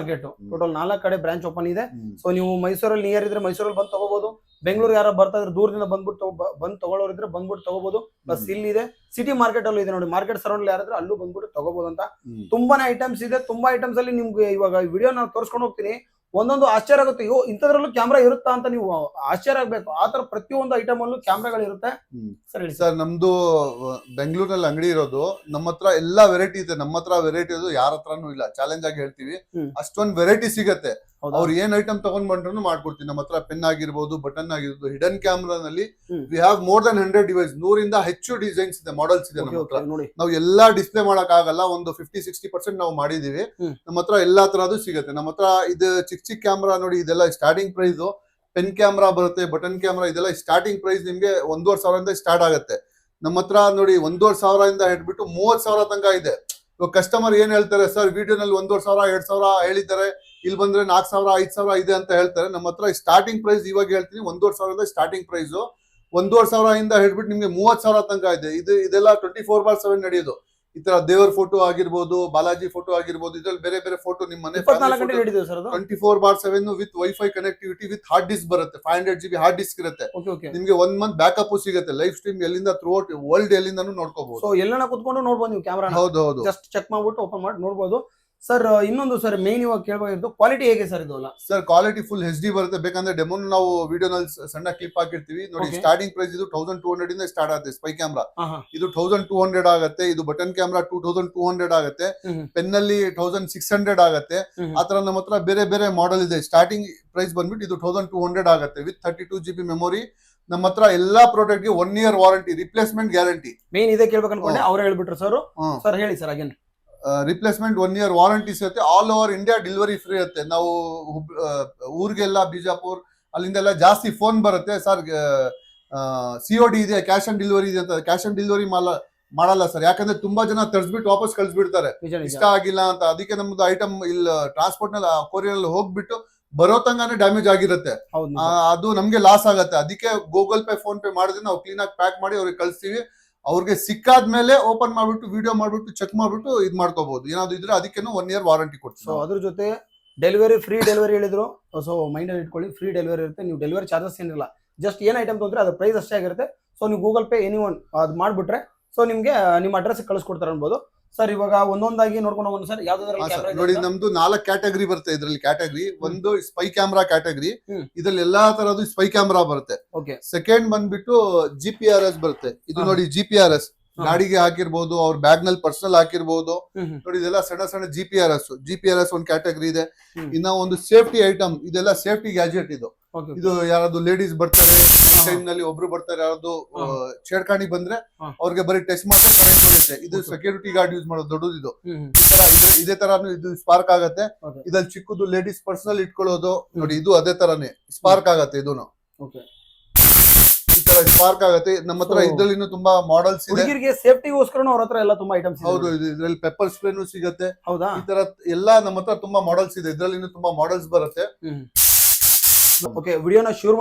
ಟೋಟಲ್ 4 ಕಡೆ ಬ್ರಾಂಚ್ ಓಪನ್ ಇದೆ. ಸೊ ನೀವು ಮೈಸೂರಲ್ಲಿ ನಿಯರ್ ಇದ್ರೆ ಮೈಸೂರಲ್ಲಿ ಬಂದು ತಗೋಬಹುದು. ಬೆಂಗಳೂರು ಯಾರು ಬರ್ತಾ ಇದ್ರೆ ದೂರದಿಂದ ಬಂದು ತಗೊಳ್ಳೋರು ಇದ್ರೆ ಬಂದ್ಬಿಟ್ಟು ತಗೋಬಹುದು. ಪ್ಲಸ್ ಇಲ್ಲಿದೆ ಸಿಟಿ ಮಾರ್ಕೆಟ್ ಅಲ್ಲೂ ಇದೆ ನೋಡಿ, ಮಾರ್ಕೆಟ್ ಸರೌಂಡ್ ಯಾರಾದ್ರೂ ಅಲ್ಲೂ ಬಂದ್ಬಿಟ್ಟು ತಗೋಬಹುದು ಅಂತ. ತುಂಬಾನೇ ಐಟಮ್ಸ್ ಇದೆ. ತುಂಬಾ ಐಟಮ್ಸ್ ಅಲ್ಲಿ ನಿಮ್ಗೆ ಇವಾಗ ವಿಡಿಯೋ ನಾನು ತೋರಿಸ್ಕೊಂಡು ಹೋಗ್ತೀನಿ. ಒಂದೊಂದು ಆಶ್ಚರ್ಯ ಆಗುತ್ತೆ, ಅಯ್ಯೋ ಇಂಥದ್ರಲ್ಲೂ ಕ್ಯಾಮ್ರಾ ಇರುತ್ತಾ ಅಂತ ನೀವು ಆಶ್ಚರ್ಯ ಆಗ್ಬೇಕು. ಆತರ ಪ್ರತಿಯೊಂದು ಐಟಮ್ ಅಲ್ಲೂ ಕ್ಯಾಮ್ರಾಗಳು ಇರುತ್ತೆ. ಸರ್ ನಮ್ದು ಬೆಂಗಳೂರಲ್ಲಿ ಅಂಗಡಿ ಇರೋದು, ನಮ್ಮ ಹತ್ರ ಎಲ್ಲಾ ವೆರೈಟಿ ಇದೆ. ನಮ್ಮ ಹತ್ರ ವೆರೈಟಿ ಅದು ಯಾರ ಹತ್ರನೂ ಇಲ್ಲ, ಚಾಲೆಂಜ್ ಆಗಿ ಹೇಳ್ತೀವಿ. ಅಷ್ಟೊಂದು ವೆರೈಟಿ ಸಿಗತ್ತೆ. ಅವ್ರು ಏನ್ ಐಟಮ್ ತಗೊಂಡ್ ಬಂದ್ರು ಮಾಡ್ಕೊಡ್ತೀವಿ. ನಮ್ಮ ಹತ್ರ ಪೆನ್ ಆಗಿರ್ಬೋದು, ಬಟನ್ ಆಗಿರ್ಬೋದು. ಹಿಡನ್ ಕ್ಯಾಮ್ರಾ ನಲ್ಲಿ we have more than 100 device. 100ರಿಂದ ಹೆಚ್ಚು ಡಿಸೈನ್ಸ್ ಇದೆ, ಮಾಡೆಲ್ಸ್ ಇದೆ ನಮ್ಮ ಹತ್ರ. ನಾವು ಎಲ್ಲಾ ಡಿಸ್ಪ್ಲೇ ಮಾಡಕ್ ಆಗಲ್ಲ, ಒಂದು 50-60% ನಾವು ಮಾಡಿದೀವಿ. ನಮ್ಮ ಹತ್ರ ಎಲ್ಲಾ ತರದ್ದು ಸಿಗುತ್ತೆ. ನಮ್ಮ ಹತ್ರ ಇದು ಚಿಕ್ಕ ಕ್ಯಾಮ್ರಾ ನೋಡಿ, ಇದೆಲ್ಲ ಸ್ಟಾರ್ಟಿಂಗ್ ಪ್ರೈಸ್. ಪೆನ್ ಕ್ಯಾಮ್ರಾ ಬರುತ್ತೆ, ಬಟನ್ ಕ್ಯಾಮ್ರಾ, ಇದೆಲ್ಲ ಸ್ಟಾರ್ಟಿಂಗ್ ಪ್ರೈಸ್ ನಿಮ್ಗೆ 1,500 ಸ್ಟಾರ್ಟ್ ಆಗುತ್ತೆ. ನಮ್ಮ ಹತ್ರ ನೋಡಿ 1,500 ಹಿಡ್ಬಿಟ್ಟು 30,000 ತನಕ ಇದೆ. ಇವಾಗ ಕಸ್ಟಮರ್ ಏನ್ ಹೇಳ್ತಾರೆ, ಸರ್ ವಿಡಿಯೋನಲ್ಲಿ 1,500 2,000 ಹೇಳಿದ್ದಾರೆ, ಇಲ್ಲಿ ಬಂದ್ರೆ 4,000 5,000 ಇದೆ ಅಂತ ಹೇಳ್ತಾರೆ. ನಮ್ಮ ಹತ್ರ ಸ್ಟಾರ್ಟಿಂಗ್ ಪ್ರೈಸ್ ಇವಾಗ ಹೇಳ್ತೀನಿ, 1,500 ಸ್ಟಾರ್ಟಿಂಗ್ ಪ್ರೈಸ್. 1,500 ಹಿಡ್ಬಿಟ್ಟು ನಿಮ್ಗೆ 30,000 ತನಕ ಇದೆ. ಇದೆಲ್ಲ 24/7 ನಡೆಯೋದು. ಈ ತರ ದೇವರ ಫೋಟೋ ಆಗಿರ್ಬೋದು, ಬಾಲಾಜಿ ಫೋಟೋ ಆಗಿರ್ಬೋದು, ಇದ್ರಲ್ಲಿ ಬೇರೆ ಬೇರೆ ಫೋಟೋ ನಿಮ್ಮ ಮನೆ 24/7 with wifi connectivity with hard disc ಬರುತ್ತೆ. 500 GB ಹಾರ್ಡ್ ಡಿಸ್ಕ್ ಇರುತ್ತೆ. ನಿಮ್ಗೆ 1 ಮಂತ್ ಬ್ಯಾಕಪ್ ಸಿಗುತ್ತೆ. ಲೈವ್ ಸ್ಟ್ರೀಮ್ ಎಲ್ಲಿಂದ ಥ್ರೂ ಔಟ್ ವರ್ಲ್ಡ್ ಎಲ್ಲಿಂದಾನು ನೋಡ್ಕೋಬಹುದು. ಸೊ ಎಲ್ಲಾನ ಕುತ್ಕೊಂಡು ನೋಡ್ಬೋದು ನೀವು ಕ್ಯಾಮ್ರಾ. ಹೌದು, ಜಸ್ಟ್ ಚೆಕ್ ಮಾಡ್ಬಿಟ್ಟು ಓಪನ್ ಮಾಡಿ ನೋಡ್ಬೋದು. ಸರ್ ಇನ್ನೊಂದು ಸರ್ ಮೇನ್ ಇವಾಗ ಕೇಳಬಹುದು, ಕ್ವಾಲಿಟಿ ಹೇಗೆ ಸರ್ ಇದು? ಸರ್ ಕ್ವಾಲಿಟಿ ಫುಲ್ HD ಬರುತ್ತೆ. ಬೇಕಂದ್ರೆ ಡೆಮೋ ನಾವು ವಿಡಿಯೋನಲ್ಲಿ ಸಣ್ಣ ಕ್ಲಿಪ್ ಹಾಕಿರ್ತೀವಿ ನೋಡಿ. ಸ್ಟಾರ್ಟಿಂಗ್ ಪ್ರೈಸ್ ಇದು 1,200 ಇಂದ ಸ್ಟಾರ್ಟ್ ಆಗುತ್ತೆ. ಸ್ಪೈ ಕ್ಯಾಮ್ರಾ ಇದು 1,200 ಆಗುತ್ತೆ. ಇದು ಬಟನ್ ಕ್ಯಾಮ್ರಾ 2,200 ಆಗುತ್ತೆ. ಪೆನ್ ಅಲ್ಲಿ 1,600 ಆಗುತ್ತೆ. ಆತರ ನಮ್ಮ ಹತ್ರ ಬೇರೆ ಬೇರೆ ಮಾಡೆಲ್ ಇದೆ. ಸ್ಟಾರ್ಟಿಂಗ್ ಪ್ರೈಸ್ ಬಂದ್ಬಿಟ್ಟು ಇದು 1,200 ಆಗುತ್ತೆ ವಿತ್ 32 GB ಮೆಮೊರಿ. ನಮ್ಮ ಹತ್ರ ಎಲ್ಲಾ ಪ್ರಾಡಕ್ಟ್ ಗೆ 1 year warranty, replacement guarantee. Main ಇದೆ ಕೇಳ್ಬೇಕು ಅನ್ಕೊಂಡೆ, ಅವ್ರು ಹೇಳ್ಬಿಟ್ರು ಸರ್. ಸರ್ ಹೇಳಿ sir again. Replacement 1 year warranty ಸಿಗುತ್ತೆ. All over India delivery free ಇರುತ್ತೆ. ನಾವು ಊರಿಗೆಲ್ಲ ಬಿಜಾಪುರ್ ಅಲ್ಲಿಂದೆಲ್ಲ ಜಾಸ್ತಿ ಫೋನ್ ಬರುತ್ತೆ, ಸರ್ COD ಇದೆ, ಕ್ಯಾಶ್ ಆನ್ ಡೆಲಿವರಿ ಇದೆ ಅಂತ. ಕ್ಯಾಶ್ ಆನ್ ಡೆಲಿವರಿ ಮಾಡಲ್ಲ ಸರ್, ಯಾಕಂದ್ರೆ ತುಂಬಾ ಜನ ತರಿಸ್ಬಿಟ್ಟು ವಾಪಸ್ ಕಳ್ಸಿಬಿಡ್ತಾರೆ, ಇಷ್ಟ ಆಗಿಲ್ಲ ಅಂತ. ಅದಕ್ಕೆ ನಮ್ದು ಐಟಮ್ ಇಲ್ಲಿ ಟ್ರಾನ್ಸ್ಪೋರ್ಟ್ ನಲ್ಲಿ ಕೊರಿಯರ್ ಅಲ್ಲಿ ಹೋಗ್ಬಿಟ್ಟು ಬರೋ ತಂಗಾನೆ ಡ್ಯಾಮೇಜ್ ಆಗಿರುತ್ತೆ. ಅದು ನಮ್ಗೆ ಲಾಸ್ ಆಗತ್ತೆ. ಅದಕ್ಕೆ ಗೂಗಲ್ ಪೇ, ಫೋನ್ ಪೇ ಮಾಡಿದ್ರೆ ನಾವು ಕ್ಲೀನ್ ಆಗಿ ಪ್ಯಾಕ್ ಮಾಡಿ ಅವ್ರಿಗೆ ಕಳಿಸ್ತೀವಿ. ಅವ್ರಿಗೆ ಸಿಕ್ಕಾದ್ಮೇಲೆ ಓಪನ್ ಮಾಡ್ಬಿಟ್ಟು ವಿಡಿಯೋ ಮಾಡ್ಬಿಟ್ಟು ಚೆಕ್ ಮಾಡ್ಬಿಟ್ಟು ಇದ್ ಮಾಡ್ಕೋಬಹುದು. ಏನಾದ್ರು ಇದ್ರೆ ಅದಕ್ಕೇನು 1 year ವಾರಂಟಿ ಕೊಡ್ತೀವಿ. ಸೊ ಅದ್ರ ಜೊತೆ ಡೆಲಿವರಿ, ಫ್ರೀ ಡೆಲಿವರಿ ಹೇಳಿದ್ರು. ಸೊ ಮೈಂಡ್ ಅಲ್ಲಿ ಇಟ್ಕೊಳ್ಳಿ, ಫ್ರೀ ಡೆಲಿವರಿ ಇರುತ್ತೆ. ನೀವು ಡೆಲಿವರಿ ಚಾರ್ಜಸ್ ಏನಿಲ್ಲ, ಜಸ್ಟ್ ಏನ್ ಐಟಮ್ ತೊಂದ್ರೆ ಅದ್ರ ಪ್ರೈಸ್ ಅಷ್ಟೇ ಆಗಿರುತ್ತೆ. ಸೊ ನೀವು ಗೂಗಲ್ ಪೇ ಎನಿವನ್ ಅದು ಮಾಡ್ಬಿಟ್ರೆ ಸೊ ನಿಮ್ಗೆ ನಿಮ್ಮ ಅಡ್ರೆಸ್ ಕಳಿಸ್ಕೊಡ್ತಾರೆ ಅನ್ಬೋದು. ಸರ್ ಇವಾಗ ಒಂದೊಂದಾಗಿ ನೋಡ್ಕೊಂಡು ಹೋಗೋಣ ಸರ್. ಯಾವ್ದಾದ್ರು ನೋಡಿ, ನಮ್ದು 4 ಕ್ಯಾಟಗರಿ ಬರುತ್ತೆ ಇದರಲ್ಲಿ. ಕ್ಯಾಟಗರಿ ಒಂದು ಸ್ಪೈ ಕ್ಯಾಮ್ರಾ ಕ್ಯಾಟಗರಿ. ಇದ್ರಲ್ಲಿ ಎಲ್ಲಾ ತರದ್ದು ಸ್ಪೈ ಕ್ಯಾಮ್ರಾ ಬರುತ್ತೆ. ಸೆಕೆಂಡ್ ಬಂದ್ಬಿಟ್ಟು GPRS ಬರುತ್ತೆ. ಇದು ನೋಡಿ GPRS ಗಾಡಿಗೆ ಹಾಕಿರ್ಬೋದು, ಅವ್ರ ಬ್ಯಾಗ್ ನಲ್ಲಿ ಪರ್ಸನಲ್ ಹಾಕಿರ್ಬೋದು. ನೋಡಿ ಇದೆಲ್ಲ ಸಣ್ಣ ಸಣ್ಣ GPRS ಒಂದು ಕ್ಯಾಟಗರಿ ಇದೆ. ಇನ್ನ ಒಂದು ಸೇಫ್ಟಿ ಐಟಮ್, ಇದೆಲ್ಲ ಸೇಫ್ಟಿ ಗ್ಯಾಜೆಟ್. ಇದು ಯಾರಾದ್ರು ಲೇಡೀಸ್ ಬರ್ತಾರೆ, ಟೈಮ್ ನಲ್ಲಿ ಒಬ್ರು ಬರ್ತಾರೆ, ಯಾರಾದ್ರು ಛೇಡ್ಕಾಣಿ ಬಂದ್ರೆ ಅವ್ರಿಗೆ ಬರೀ ಟೆಸ್ಟ್ ಮಾಡಿದ್ರೆ ಕರೆಂಟ್ ಬರುತ್ತೆ. ಇದು ಸೆಕ್ಯೂರಿಟಿ ಗಾರ್ಡ್ ಯೂಸ್ ಮಾಡೋದು ದೊಡ್ಡದು. ಇದು ಇದೇ ತರ ಇದು ಸ್ಪಾರ್ಕ್ ಆಗತ್ತೆ. ಇದ್ರಲ್ಲಿ ಚಿಕ್ಕದು ಲೇಡೀಸ್ ಪರ್ಸನಲ್ ಇಟ್ಕೊಳ್ಳೋದು ನೋಡಿ, ಇದು ಅದೇ ತರಾನೇ ಸ್ಪಾರ್ಕ್ ಆಗತ್ತೆ. ಇದೂನು ಈ ತರ ಸ್ಪಾರ್ಕ್ ಆಗತ್ತೆ. ನಮ್ಮ ಹತ್ರ ಇದ್ರಲ್ಲಿ ತುಂಬಾ ಮಾಡೆಲ್ಸ್ ಇದೆ. ಸೇಫ್ಟಿಗೋಸ್ಕರ ಅವ್ರ ಹತ್ರ ಎಲ್ಲ ತುಂಬಾ ಐಟಮ್ಸ್. ಹೌದು, ಇದ್ರಲ್ಲಿ ಪೆಪ್ಪರ್ ಸ್ಪ್ರೇನು ಸಿಗುತ್ತೆ. ಹೌದಾ, ಈ ತರ ಎಲ್ಲಾ ನಮ್ಮ ಹತ್ರ ತುಂಬಾ ಮಾಡೆಲ್ಸ್ ಇದೆ. ಇದ್ರಲ್ಲಿ ತುಂಬಾ ಮಾಡೆಲ್ಸ್ ಬರುತ್ತೆ. ಓಕೆ, ವಿಡಿಯೋನ ಶುರು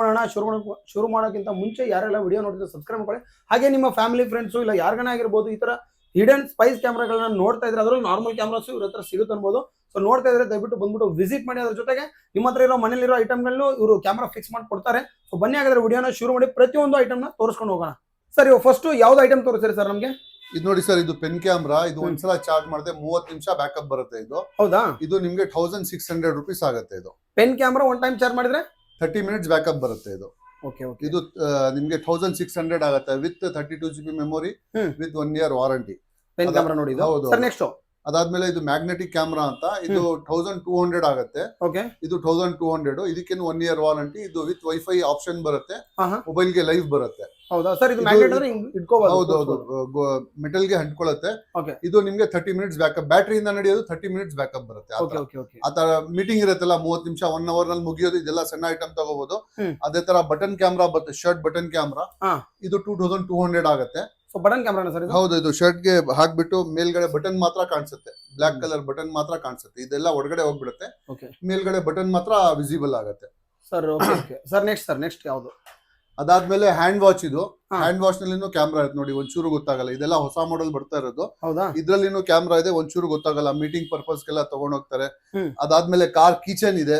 ಮಾಡೋಕ್ಕಿಂತ ಮುಂಚೆ ಯಾರೆಲ್ಲ ವಿಡಿಯೋ ನೋಡಿದ್ರೆ ಸಬ್ಸ್ಕ್ರೈಬ್ ಮಾಡ್ಕೊಳ್ಳಿ. ಹಾಗೆ ನಿಮ್ಮ ಫ್ಯಾಮಿಲಿ ಫ್ರೆಂಡ್ಸ್ ಇಲ್ಲ ಯಾರಿಗಾನ ಆಗಿರ್ಬೋದು, ಈ ತರ ಹಿಡನ್ ಸ್ಪೈಸ್ ಕ್ಯಾಮ್ರಾಗಳನ್ನ ನೋಡ್ತಾ ಇದ್ರೆ, ಅದ್ರಲ್ಲಿ ನಾರ್ಮಲ್ ಕ್ಯಾಮ್ರಾಸ್ ಇವ್ರ ಹತ್ರ ಸಿಗುತ್ತೆ ಅನ್ಬೋದು. ಸೊ ನೋಡ್ತಾ ಇದ್ರೆ ದಯವಿಟ್ಟು ಬಂದ್ಬಿಟ್ಟು ವಿಸಿಟ್ ಮಾಡಿ. ಅದ್ರ ಜೊತೆಗೆ ನಿಮ್ಮ ಹತ್ರ ಇರೋ ಮನೇಲಿರೋ ಐಟಮ್ಗಳನ್ನು ಇವರು ಕ್ಯಾಮ್ರಾ ಫಿಕ್ಸ್ ಮಾಡಿ ಕೊಡ್ತಾರೆ. ಸೊ ಬನ್ನಿ ಹಾಗಾದ್ರೆ ವಿಡಿಯೋನ ಶುರು ಮಾಡಿ ಪ್ರತಿಯೊಂದು ಐಟಮ್ ನ ತೋರಿಸ್ಕೊಂಡು ಹೋಗೋಣ. ಸರ್ ಇವಾಗ ಫಸ್ಟ್ ಯಾವ್ದು ಐಟಮ್ ತೋರಿಸ್ತೀರಿ ಸರ್ ನಮ್ಗೆ? ಇದು ನೋಡಿ ಸರ್, ಇದು ಪೆನ್ ಕ್ಯಾಮ್ರಾ. ಇದು ಒಂದ್ಸಲ ಚಾರ್ಜ್ ಮಾಡಿದ್ರೆ 30 ನಿಮಿಷ ಬ್ಯಾಕಪ್ ಬರುತ್ತೆ. ಇದು ಹೌದಾ, ಇದು ನಿಮ್ಗೆ 1,600 ರೂಪೀಸ್ ಆಗುತ್ತೆ. ಇದು pen camera one time charge ಮಾಡಿದ್ರೆ 30 ಮಿನಿಟ್ಸ್ ಬ್ಯಾಕಪ್ ಬರುತ್ತೆ. ಇದು ಇದು ನಿಮ್ಗೆ 1,600 ಆಗುತ್ತೆ with 32 GB memory with 1 year warranty. Pen camera ನೋಡಿ ಇದು. ಹೌದು. ಸರ್ ನೆಕ್ಸ್ಟ್ ಅದಾದ್ಮೇಲೆ ಇದು ಮ್ಯಾಗ್ನೆಟಿಕ್ ಕ್ಯಾಮ್ರಾ ಅಂತ, ಇದು 1200 ಆಗುತ್ತೆ. ಓಕೆ, ಇದು 1200. ಇದಕ್ಕೇನು 1 year ವಾರಂಟಿ. ಇದು ವಿತ್ ವೈಫೈ ಆಪ್ಷನ್ ಬರುತ್ತೆ, ಮೊಬೈಲ್ ಗೆ ಲೈವ್ ಬರುತ್ತೆ. ಹೌದಾ ಸರ್? ಇದು ಮ್ಯಾಗ್ನೆಟ್ ಅಂದ್ರೆ ಇಟ್ಕೋಬಹುದು. ಹೌದೌದು, ಮೆಟಲ್ ಗೆ ಅಂಟ್ಕೊಳ್ಳುತ್ತೆ. ಓಕೆ, ಇದು ನಿಮ್ಗೆ 30 minutes ಬ್ಯಾಕಪ್, ಬ್ಯಾಟರಿಯಿಂದ ನಡೆಯೋದು 30 minutes ಬ್ಯಾಕಪ್ ಬರುತ್ತೆ. ಆ ತರ ಮೀಟಿಂಗ್ ಇರುತ್ತಲ್ಲ 30 ನಿಮಿಷ 1 hour ನಲ್ಲಿ ಮುಗಿಯೋದು, ಇದೆಲ್ಲ ಸಣ್ಣ ಐಟಮ್ ತಗೋಬಹುದು. ಅದೇ ತರ ಬಟನ್ ಕ್ಯಾಮ್ರಾ ಬರುತ್ತೆ, ಶರ್ಟ್ ಬಟನ್ ಕ್ಯಾಮ್ರಾ. ಇದು 2200 ಆಗುತ್ತೆ. ಸೊ ಬಟನ್ ಕ್ಯಾಮ್ರಾ ಸರ್ ಇದು? ಹೌದು, ಇದು ಶರ್ಟ್ ಗೆ ಹಾಕ್ಬಿಟ್ಟು ಮೇಲ್ಗಡೆ ಬಟನ್ ಮಾತ್ರ ಕಾಣಿಸುತ್ತೆ, ಬ್ಲಾಕ್ ಕಲರ್ ಬಟನ್ ಮಾತ್ರ ಕಾಣಿಸುತ್ತೆ. ಇದೆಲ್ಲ ಹೊರಗಡೆ ಹೋಗ್ಬಿಡುತ್ತೆ, ಮೇಲ್ಗಡೆ ಬಟನ್ ಮಾತ್ರ ವಿಸಿಬಲ್ ಆಗುತ್ತೆ ಸರ್. ಓಕೆ ಸರ್, ನೆಕ್ಸ್ಟ್ ಯಾವುದು? ಅದಾದ್ಮೇಲೆ ಹ್ಯಾಂಡ್ ವಾಚ್. ಇದು ಹ್ಯಾಂಡ್ ವಾಚ್ ನಲ್ಲಿ ಕ್ಯಾಮ್ರಾ ಇರುತ್ತೆ ನೋಡಿ, ಒಂಚೂರು ಗೊತ್ತಾಗಲ್ಲ. ಇದೆಲ್ಲ ಹೊಸ ಮಾಡೆಲ್ ಬರ್ತಾ ಇರೋದು. ಹೌದಾ? ಇದ್ರಲ್ಲಿನೂ ಕ್ಯಾಮ್ರಾ ಇದೆ, ಒಂಚೂರು ಗೊತ್ತಾಗಲ್ಲ. ಮೀಟಿಂಗ್ ಪರ್ಪಸ್ ಗೆಲ್ಲ ತಗೊಂಡ್ ಹೋಗ್ತಾರೆ. ಅದಾದ್ಮೇಲೆ ಕಾರ್ ಕೀಚನ್ ಇದೆ.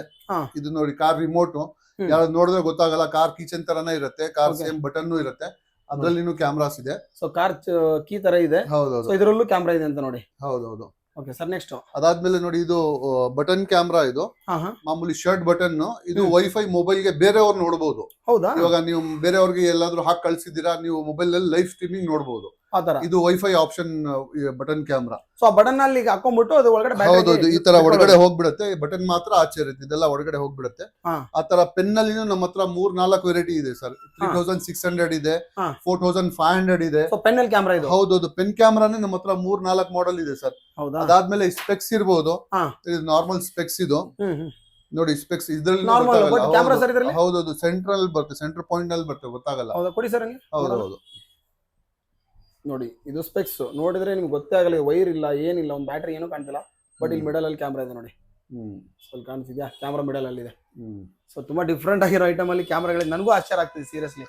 ಇದು ನೋಡಿ, ಕಾರ್ ರಿಮೋಟ್ ಯಾರು ನೋಡಿದ್ರೆ ಗೊತ್ತಾಗಲ್ಲ, ಕಾರ್ ಕೀಚನ್ ತರನೇ ಇರುತ್ತೆ. ಕಾರ್ ಸೇಮ್ ಬಟನ್ ಇರುತ್ತೆ, ಅದ್ರಲ್ಲಿನೂ ಕ್ಯಾಮ್ರಾಸ್ ಇದೆ. ಸೊ ಕಾರ್ ಕೀ ತರ ಇದೆ. ಹೌದೌದು, ಇದರಲ್ಲೂ ಕ್ಯಾಮ್ರಾ ಇದೆ ಅಂತ ನೋಡಿ. ಹೌದೌದು. ಓಕೆ ಸರ್, ನೆಕ್ಸ್ಟ್ ಅದಾದ್ಮೇಲೆ ನೋಡಿ, ಇದು ಬಟನ್ ಕ್ಯಾಮ್ರಾ. ಇದು ಮಾಮೂಲಿ ಶರ್ಟ್ ಬಟನ್. ಇದು ವೈಫೈ ಮೊಬೈಲ್ ಗೆ ಬೇರೆಯವ್ರು ನೋಡಬಹುದು. ಹೌದಾ? ಇವಾಗ ನೀವು ಬೇರೆಯವ್ರಿಗೆ ಎಲ್ಲಾದ್ರೂ ಹಾಕಿ ಕಳ್ಸಿದ್ದೀರಾ, ನೀವು ಮೊಬೈಲ್ ನಲ್ಲಿ ಲೈವ್ ಸ್ಟ್ರೀಮಿಂಗ್ ನೋಡಬಹುದು. ಇದು wifi option button camera. So ಆ ಬಟನ್ ಅಲ್ಲಿ ಹಾಕೊಂಡ್ಬಿಟ್ಟು ಅದು ಒಳಗಡೆ ಹೌದೌದು, ಈ ತರ ಒಳಗಡೆ ಹೋಗ್ಬಿಡುತ್ತೆ. ಬಟನ್ ಮಾತ್ರ ಆಚೆ ಇರುತ್ತೆ, ಇದೆಲ್ಲ ಒಳಗಡೆ ಹೋಗ್ಬಿಡುತ್ತೆ. ಆ ತರ ಪೆನ್ ನಲ್ಲಿ ನಮ್ಮ ಹತ್ರ 3-4 ವೆರೈಟಿ ಇದೆ ಸರ್. 3600 ಇದೆ, 4500 ಇದೆ. ಪೆನ್ ಅಲ್ಲಿ ಕ್ಯಾಮ್ರಾ ಇದೆ. ಹೌದೌದು, ಪೆನ್ ಕ್ಯಾಮ್ರಾನೇ ನಮ್ಮ ಹತ್ರ 3-4 ಮಾಡೆಲ್ ಇದೆ ಸರ್. ಅದಾದ್ಮೇಲೆ ಸ್ಪೆಕ್ಸ್ ಇರ್ಬೋದು. ಇದು ನಾರ್ಮಲ್ ಸ್ಪೆಕ್ಸ್. ಇದು ನೋಡಿ, ಸ್ಪೆಕ್ಸ್ ಇದ್ರಲ್ಲಿ ಹೌದೌದು, ಸೆಂಟ್ರಲ್ ಬರುತ್ತೆ, ಸೆಂಟರ್ ಪಾಯಿಂಟ್ ನಲ್ಲಿ ಬರುತ್ತೆ, ಗೊತ್ತಾಗಲ್ಲ. ಹೌದೌದು ನೋಡಿ, ಇದು ಸ್ಪೆಕ್ಸ್. ನೋಡಿದ್ರೆ ನಿಮ್ಗೆ ಗೊತ್ತೇ ಆಗಲ್ಲ, ವೈರ್ ಇಲ್ಲ, ಏನಿಲ್ಲ, ಒಂದು ಬ್ಯಾಟ್ರಿ ಏನೂ ಕಾಣ್ತಿಲ್ಲ. ಬಟ್ ಇಲ್ಲಿ ಮಿಡಲ್ ಅಲ್ಲಿ ಕ್ಯಾಮ್ರಾ ಇದೆ ನೋಡಿ. ಸ್ವಲ್ಪ ಕಾಣಿಸಿದ್ಯಾ? ಕ್ಯಾಮ್ರಾ ಮಿಡಲ್ ಅಲ್ಲಿ ಇದೆ. ಸೊ ತುಂಬಾ ಡಿಫ್ರೆಂಟ್ ಆಗಿರೋ ಐಟಮ್ ಅಲ್ಲಿ ಕ್ಯಾಮ್ರಾಗಳಿದೆ. ನನಗೂ ಆಶ್ಚರ್ಯ ಆಗ್ತಿದೆ ಸೀರಿಯಸ್ಲಿ.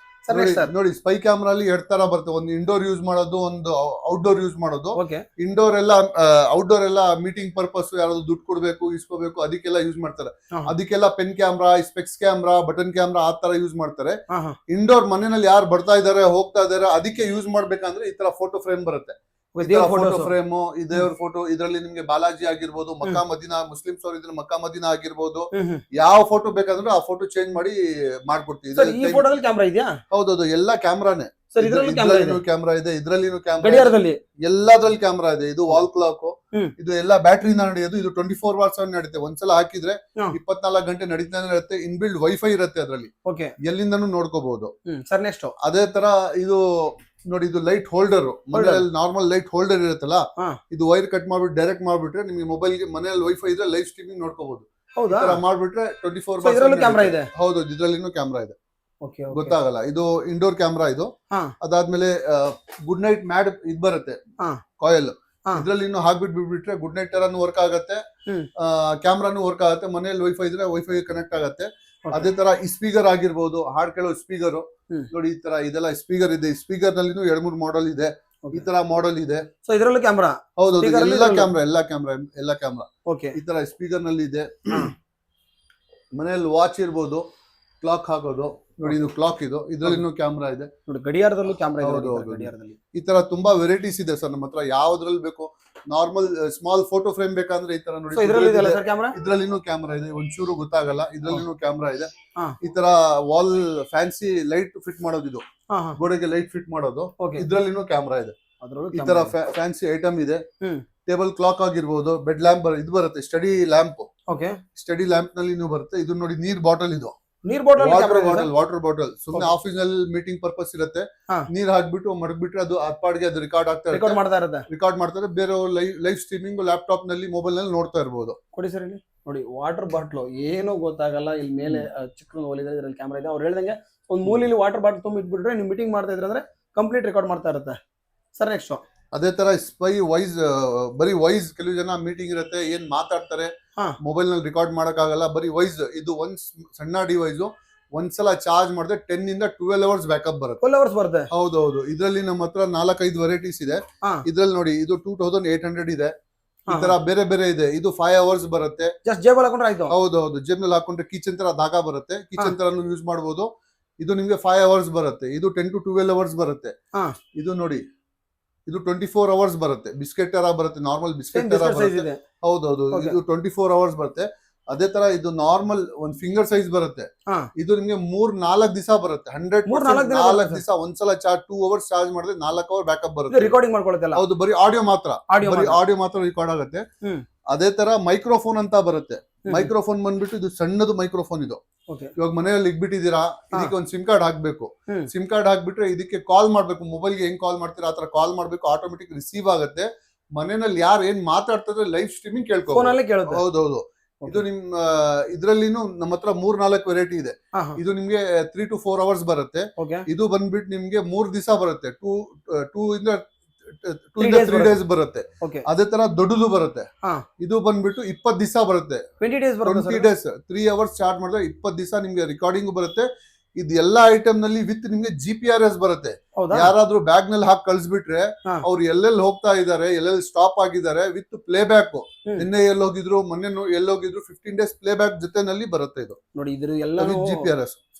ನೋಡಿ, ಸ್ಪೈ ಕ್ಯಾಮ್ರಾ ಅಲ್ಲಿ 2 ತರ ಬರುತ್ತೆ. ಒಂದು ಇಂಡೋರ್ ಯೂಸ್ ಮಾಡೋದು, ಒಂದು ಔಟ್ಡೋರ್ ಯೂಸ್ ಮಾಡೋದು. ಇಂಡೋರ್ ಎಲ್ಲ ಔಟ್ಡೋರ್ ಎಲ್ಲ ಮೀಟಿಂಗ್ ಪರ್ಪಸ್, ಯಾರಾದ್ರು ದುಡ್ಡು ಕೊಡ್ಬೇಕು, ಇಸ್ಕೋಬೇಕು, ಅದಕ್ಕೆಲ್ಲ ಯೂಸ್ ಮಾಡ್ತಾರೆ. ಅದಕ್ಕೆಲ್ಲ pen camera, specs camera, button camera ಆ ತರ ಯೂಸ್ ಮಾಡ್ತಾರೆ. ಇಂಡೋರ್ ಮನೆಯಲ್ಲಿ ಯಾರು ಬರ್ತಾ ಇದಾರೆ, ಹೋಗ್ತಾ ಇದಾರೆ, ಅದಕ್ಕೆ ಯೂಸ್ ಮಾಡ್ಬೇಕಂದ್ರೆ ಈ ತರ ಫೋಟೋ ಫ್ರೇಮ್ ಬರುತ್ತೆ. ಫೋಟೋ ಫ್ರೇಮ್, ದೇವ್ರ ಫೋಟೋ. ಇದರಲ್ಲಿ ನಿಮ್ಗೆ ಬಾಲಾಜಿ ಆಗಿರ್ಬೋದು, ಮಕ್ಕಾ ಮದೀನಾ, ಮುಸ್ಲಿಮ್ಸ್ ಅವ್ರು ಇದ್ರೆ ಮಕ್ಕಾ ಮದೀನಾ ಆಗಿರ್ಬೋದು, ಯಾವ ಫೋಟೋ ಬೇಕಾದ್ರೂ ಆ ಫೋಟೋ ಚೇಂಜ್ ಮಾಡಿ ಮಾಡ್ಕೊಡ್ತೀವಿ. ಹೌದೌದು, ಎಲ್ಲ ಕ್ಯಾಮ್ರಾನೇ. ಕ್ಯಾಮ್ರಾ ಇದೆ, ಇದ್ರಲ್ಲಿನೂ ಕ್ಯಾಮ್ರಾ, ಎಲ್ಲದ್ರಲ್ಲಿ ಕ್ಯಾಮ್ರಾ ಇದೆ. ಇದು ವಾಲ್ ಕ್ಲಾಕ್. ಇದು ಎಲ್ಲ ಬ್ಯಾಟ್ರಿಯಿಂದ ನಡೆಯೋದು. ಇದು 24 hours ನಡೆಯುತ್ತೆ. ಒಂದ್ಸಲ ಹಾಕಿದ್ರೆ 24 ಗಂಟೆ ನಡೀತಾನೆ ಇರುತ್ತೆ. ಇನ್ಬಿಲ್ಡ್ ವೈಫೈ ಇರುತ್ತೆ ಅದ್ರಲ್ಲಿ, ಎಲ್ಲಿಂದನೂ ನೋಡ್ಕೋಬಹುದು. ಅದೇ ತರ ಇದು ನೋಡಿ, ಇದು ಲೈಟ್ ಹೋಲ್ಡರ್. ಮನೆಯಲ್ಲಿ ನಾರ್ಮಲ್ ಲೈಟ್ ಹೋಲ್ಡರ್ ಇರುತ್ತಲ್ಲ, ಇದು ವೈರ್ ಕಟ್ ಮಾಡ್ಬಿಟ್ಟು ಡೈರೆಕ್ಟ್ ಮಾಡ್ಬಿಟ್ರೆ ನಿಮ್ಗೆ ಮೊಬೈಲ್ ಗೆ ಮನೆಯಲ್ಲಿ ವೈಫೈ ಇದ್ರೆ ಲೈವ್ ಸ್ಟ್ರೀಮಿಂಗ್ ನೋಡ್ಕೋಬಹುದು. ಮಾಡ್ಬಿಟ್ರೆ 24 hours. ಹೌದು, ಇದ್ರಲ್ಲಿನೂ ಕ್ಯಾಮ್ರಾ ಇದೆ, ಗೊತ್ತಾಗಲ್ಲ. ಇದು ಇಂಡೋರ್ ಕ್ಯಾಮ್ರಾ. ಇದು ಅದಾದ್ಮೇಲೆ ಗುಡ್ ನೈಟ್ ಮ್ಯಾಡ್ ಇದು ಬರುತ್ತೆ, ಕಾಯಿಲ್. ಇದ್ರಲ್ಲಿ ಇನ್ನು ಹಾಕ್ಬಿಟ್ಟು ಬಿಟ್ಬಿಟ್ರೆ ಗುಡ್ ನೈಟ್ ತರಾನು ವರ್ಕ್ ಆಗುತ್ತೆ, ಕ್ಯಾಮ್ರಾನು ವರ್ಕ್ ಆಗುತ್ತೆ. ಮನೆಯಲ್ಲಿ ವೈಫೈ ಇದ್ರೆ ವೈಫೈ ಕನೆಕ್ಟ್ ಆಗುತ್ತೆ. ಅದೇ ತರ ಈ ಸ್ಪೀಕರ್ ಆಗಿರ್ಬೋದು, ಹಾಡ್ ಕೇಳೋ ಸ್ಪೀಕರ್ ನೋಡಿ. ಈ ತರ ಇದೆಲ್ಲ ಸ್ಪೀಕರ್ ಇದೆ. ಸ್ಪೀಕರ್ ನಲ್ಲಿ 2-3 ಮಾಡೆಲ್ ಇದೆ. ಈ ತರ ಮಾಡೆಲ್ ಇದೆ. ಇದರಲ್ಲೂ ಕ್ಯಾಮ್ರಾ. ಹೌದು, ಎಲ್ಲ ಕ್ಯಾಮ್ರಾ. ಈ ತರ ಸ್ಪೀಕರ್ ನಲ್ಲಿ ಇದೆ. ಮನೆಯಲ್ಲಿ ವಾಚ್ ಇರ್ಬೋದು, ಕ್ಲಾಕ್ ಹಾಕೋದು ನೋಡಿ. ಇದು ಕ್ಲಾಕ್. ಇದು ಇದ್ರಲ್ಲಿ ಕ್ಯಾಮ್ರಾ ಇದೆ ನೋಡಿ. ಗಡಿಯಾರದಲ್ಲೂ ಕ್ಯಾಮ್ರಾ ಇದೆ. ಈ ತರ ತುಂಬಾ ವೆರೈಟೀಸ್ ಇದೆ ಸರ್ ನಮ್ಮ ಹತ್ರ. ಯಾವ್ದ್ರಲ್ಲಿ ಬೇಕು, ನಾರ್ಮಲ್ ಸ್ಮಾಲ್ ಫೋಟೋ ಫ್ರೇಮ್ ಬೇಕಂದ್ರೆ ಈ ತರ ನೋಡಿ. ಇದ್ರಲ್ಲಿನೂ ಕ್ಯಾಮ್ರಾ ಇದೆ, ಒಂಚೂರು ಗೊತ್ತಾಗಲ್ಲ. ಇದ್ರಲ್ಲಿನೂ ಕ್ಯಾಮ್ರಾ ಇದೆ. ಈ ತರ ವಾಲ್ ಫ್ಯಾನ್ಸಿ ಲೈಟ್ ಫಿಟ್ ಮಾಡೋದು, ಇದು ಗೋಡೆಗೆ ಲೈಟ್ ಫಿಟ್ ಮಾಡೋದು. ಇದ್ರಲ್ಲಿನೂ ಕ್ಯಾಮ್ರಾ ಇದೆ. ಈ ತರ ಫ್ಯಾನ್ಸಿ ಐಟಮ್ ಇದೆ. ಟೇಬಲ್ ಕ್ಲಾಕ್ ಆಗಿರ್ಬೋದು, ಬೆಡ್ ಲ್ಯಾಂಪ್ ಇದು ಬರುತ್ತೆ, ಸ್ಟಡಿ ಲ್ಯಾಂಪ್. ಸ್ಟಡಿ ಲ್ಯಾಂಪ್ ನಲ್ಲಿ ಬರುತ್ತೆ. ಇದು ನೋಡಿ, ನೀರ್ ಬಾಟಲ್. ಇದು ವಾಟರ್ ಬಾಟಲ್. ಸುಮ್ಮನೆ ಆಫೀಸ್ ನಲ್ಲಿ ಮೀಟಿಂಗ್ ಪರ್ಪಸ್ ಇರುತ್ತೆ. ನೀರ್ ಹಾಕ್ಬಿಟ್ಟು ಮಡಗ್ಬಿಟ್ರೆ ಅದು ಅಪ್ಪಾಡ್ಗೆ ಅದು ರೆಕಾರ್ಡ್ ಮಾಡ್ತಾರೆ. ಬೇರೆ ಲೈವ್ ಸ್ಟ್ರೀಮಿಂಗ್ ಲ್ಯಾಪ್ಟಾಪ್ ನಲ್ಲಿ, ಮೊಬೈಲ್ ನಲ್ಲಿ ನೋಡ್ತಾ ಇರ್ಬೋದು. ಕೊಡಿ ಸರ್, ಇಲ್ಲಿ ನೋಡಿ, ವಾಟರ್ ಬಾಟ್ಲು ಏನೋ ಗೊತ್ತಾಗಲ್ಲ. ಇಲ್ಲಿ ಮೇಲೆ ಚಿಕ್ಕ ಒಲಿದೆ, ಇದ್ರಲ್ಲಿ ಕ್ಯಾಮ್ರಾ ಇದೆ. ಅವ್ರು ಹೇಳ್ದಂಗೆ ಒಂದು ಮೂಲೆಯಲ್ಲಿ ವಾಟರ್ ಬಾಟಲ್ ತುಂಬ ಇಟ್ಬಿಟ್ರೆ ನೀವು ಮೀಟಿಂಗ್ ಮಾಡ್ತಾ ಇದ್ರೆ ಅಂದ್ರೆ ಕಂಪ್ಲೀಟ್ ರೆಕಾರ್ಡ್ ಮಾಡ್ತಾ ಇರುತ್ತೆ. ಸರ್ ನೆಕ್ಸ್ಟ್ ಅದೇ ತರ ಸ್ಪೈ ವೈಸ್, ಬರೀ ವೈಸ್. ಕೆಲವು ಜನ ಮೀಟಿಂಗ್ ಇರುತ್ತೆ, ಏನ್ ಮಾತಾಡ್ತಾರೆ, ಮೊಬೈಲ್ ನಲ್ಲಿ ರೆಕಾರ್ಡ್ ಮಾಡಕ್ಕಾಗಲ್ಲ, ಬರೀ ವೈಸ್. ಇದು ಒಂದ್ ಸಣ್ಣ ಡಿವೈಸ್. ಒಂದ್ಸಲ ಚಾರ್ಜ್ ಮಾಡಿದ್ರೆ 10 ಇಂದ 12 hours ಬ್ಯಾಕಪ್ ಬರುತ್ತೆ. ಹೌದೌದು, ಇದ್ರಲ್ಲಿ ನಮ್ಮ ಹತ್ರ 4-5 ವೆರೈಟೀಸ್ ಇದೆ. ಇದ್ರಲ್ಲಿ ನೋಡಿ, ಇದು 2800 ಇದೆ. ಈ ತರ ಬೇರೆ ಬೇರೆ ಇದೆ. ಇದು 5 hours ಬರುತ್ತೆ. ಹೌದೌದು, ಜೇಬ್ನಲ್ಲಿ ಹಾಕೊಂಡ್ರೆ ಕಿಚನ್ ತರ ದಾಗ ಬರುತ್ತೆ. ಕಿಚನ್ ತರ ಯೂಸ್ ಮಾಡಬಹುದು. ಇದು ನಿಮ್ಗೆ 5 hours ಬರುತ್ತೆ. ಇದು 10 to 12 hours ಬರುತ್ತೆ. ಇದು ನೋಡಿ, ಇದು 24 hours ಬರುತ್ತೆ. ಬಿಸ್ಕೆಟ್ ತರ ಬರುತ್ತೆ, ನಾರ್ಮಲ್ ಬಿಸ್ಕೆಟ್ ತರ ಬರುತ್ತೆ. ಹೌದೌದು, ಇದು 24 hours ಬರುತ್ತೆ. ಅದೇ ತರ ಇದು ನಾರ್ಮಲ್ ಒಂದ್ ಫಿಂಗರ್ ಸೈಜ್ ಬರುತ್ತೆ. ಹಾ. ಇದು ನಿಮ್ಗೆ 3-4 ದಿವಸ ಬರುತ್ತೆ. 100% 4 ದಿವಸ ಒಂದ್ಸಲ ಚಾರ್ಜ್ 2 ಅವರ್ಸ್ ಚಾರ್ಜ್ ಮಾಡಿದ್ರೆ 4 ಅವರ್ ಬ್ಯಾಕಪ್ ಬರುತ್ತೆ. ರಿಕಾರ್ಡಿಂಗ್ ಮಾಡ್ಕೊಳ್ಳುತ್ತಲ್ಲ. ಹೌದು, ಬರೀ ಆಡಿಯೋ ಮಾತ್ರ, ಬರೀ ಆಡಿಯೋ ಮಾತ್ರ ರಿಕಾರ್ಡ್ ಆಗುತ್ತೆ. ಅದೇ ತರ ಮೈಕ್ರೋಫೋನ್ ಅಂತ ಬರುತ್ತೆ. ಮೈಕ್ರೋಫೋನ್ ಬಂದ್ಬಿಟ್ಟು ಇದು ಸಣ್ಣದು ಮೈಕ್ರೋಫೋನ್ ಇದು. ಇವಾಗ ಮನೆಯಲ್ಲಿ ಇಟ್ಬಿಟ್ಟಿದ್ದೀರಾ, ಇದಕ್ಕೆ ಒಂದು ಸಿಮ್ ಕಾರ್ಡ್ ಹಾಕ್ಬೇಕು. ಸಿಮ್ ಕಾರ್ಡ್ ಹಾಕ್ಬಿಟ್ರೆ ಇದಕ್ಕೆ ಕಾಲ್ ಮಾಡ್ಬೇಕು. ಮೊಬೈಲ್ಗೆ ಹೆಂಗ್ ಕಾಲ್ ಮಾಡ್ತೀರಾ ಆತರ ಕಾಲ್ ಮಾಡ್ಬೇಕು, ಆಟೋಮೆಟಿಕ್ ರಿಸೀವ್ ಆಗುತ್ತೆ. ಮನೆಯಲ್ಲಿ ಯಾರು ಏನ್ ಮಾತಾಡ್ತಾರೆ ಲೈವ್ ಸ್ಟ್ರೀಮಿಂಗ್ ಕೇಳ್ಕೋಬಹುದು. ಹೌದೌದು. ಇದು ನಿಮ್ ಇದ್ರಲ್ಲಿನೂ ನಮ್ಮ ಹತ್ರ 3-4 ವೆರೈಟಿ ಇದೆ. ಇದು ನಿಮ್ಗೆ 3 to 4 ಅವರ್ಸ್ ಬರುತ್ತೆ. ಇದು ಬಂದ್ಬಿಟ್ಟು ನಿಮ್ಗೆ 3 ದಿವಸ ಬರುತ್ತೆ. 2 ಇಂದ 3 ಡೇಸ್ ಬರುತ್ತೆ. ಅದೇ ತರ ದೊಡ್ಡದು ಬರುತ್ತೆ. ಇದು ಬಂದ್ಬಿಟ್ಟು 20 ದಿವಸ ಬರುತ್ತೆ. 20 ಡೇಸ್ 3 ಅವರ್ಸ್ ಚಾರ್ಜ್ ಮಾಡಿದ್ರೆ 20 ದಿವಸ ನಿಮ್ಗೆ ರಿಕಾರ್ಡಿಂಗ್ ಬರುತ್ತೆ. ಇದು ಎಲ್ಲಾ ಐಟಮ್ ನಲ್ಲಿ ವಿತ್ ನಿಮ್ಗೆ GPRS ಬರುತ್ತೆ. ಯಾರಾದ್ರೂ ಬ್ಯಾಗ್ ನಲ್ಲಿ ಹಾಕಿ ಕಳ್ಸ್ಬಿಟ್ರೆ ಅವ್ರು ಎಲ್ಲೆಲ್ಲಿ ಹೋಗ್ತಾ ಇದಾರೆ, ಎಲ್ಲೆಲ್ಲಿ ಸ್ಟಾಪ್ ಆಗಿದ್ದಾರೆ ವಿತ್ ಪ್ಲೇ ಬ್ಯಾಕ್. ನಿನ್ನೆ ಎಲ್ಲಿ ಹೋಗಿದ್ರು, ಮೊನ್ನೆ ಎಲ್ಲಿ ಹೋಗಿದ್ರು, 15 ಡೇಸ್ ಪ್ಲೇ ಬ್ಯಾಕ್ ಜೊತೆನಲ್ಲಿ ಬರುತ್ತೆ. ಇದು ನೋಡಿ, ಇದ್ರ ಎಲ್ಲ GPRS.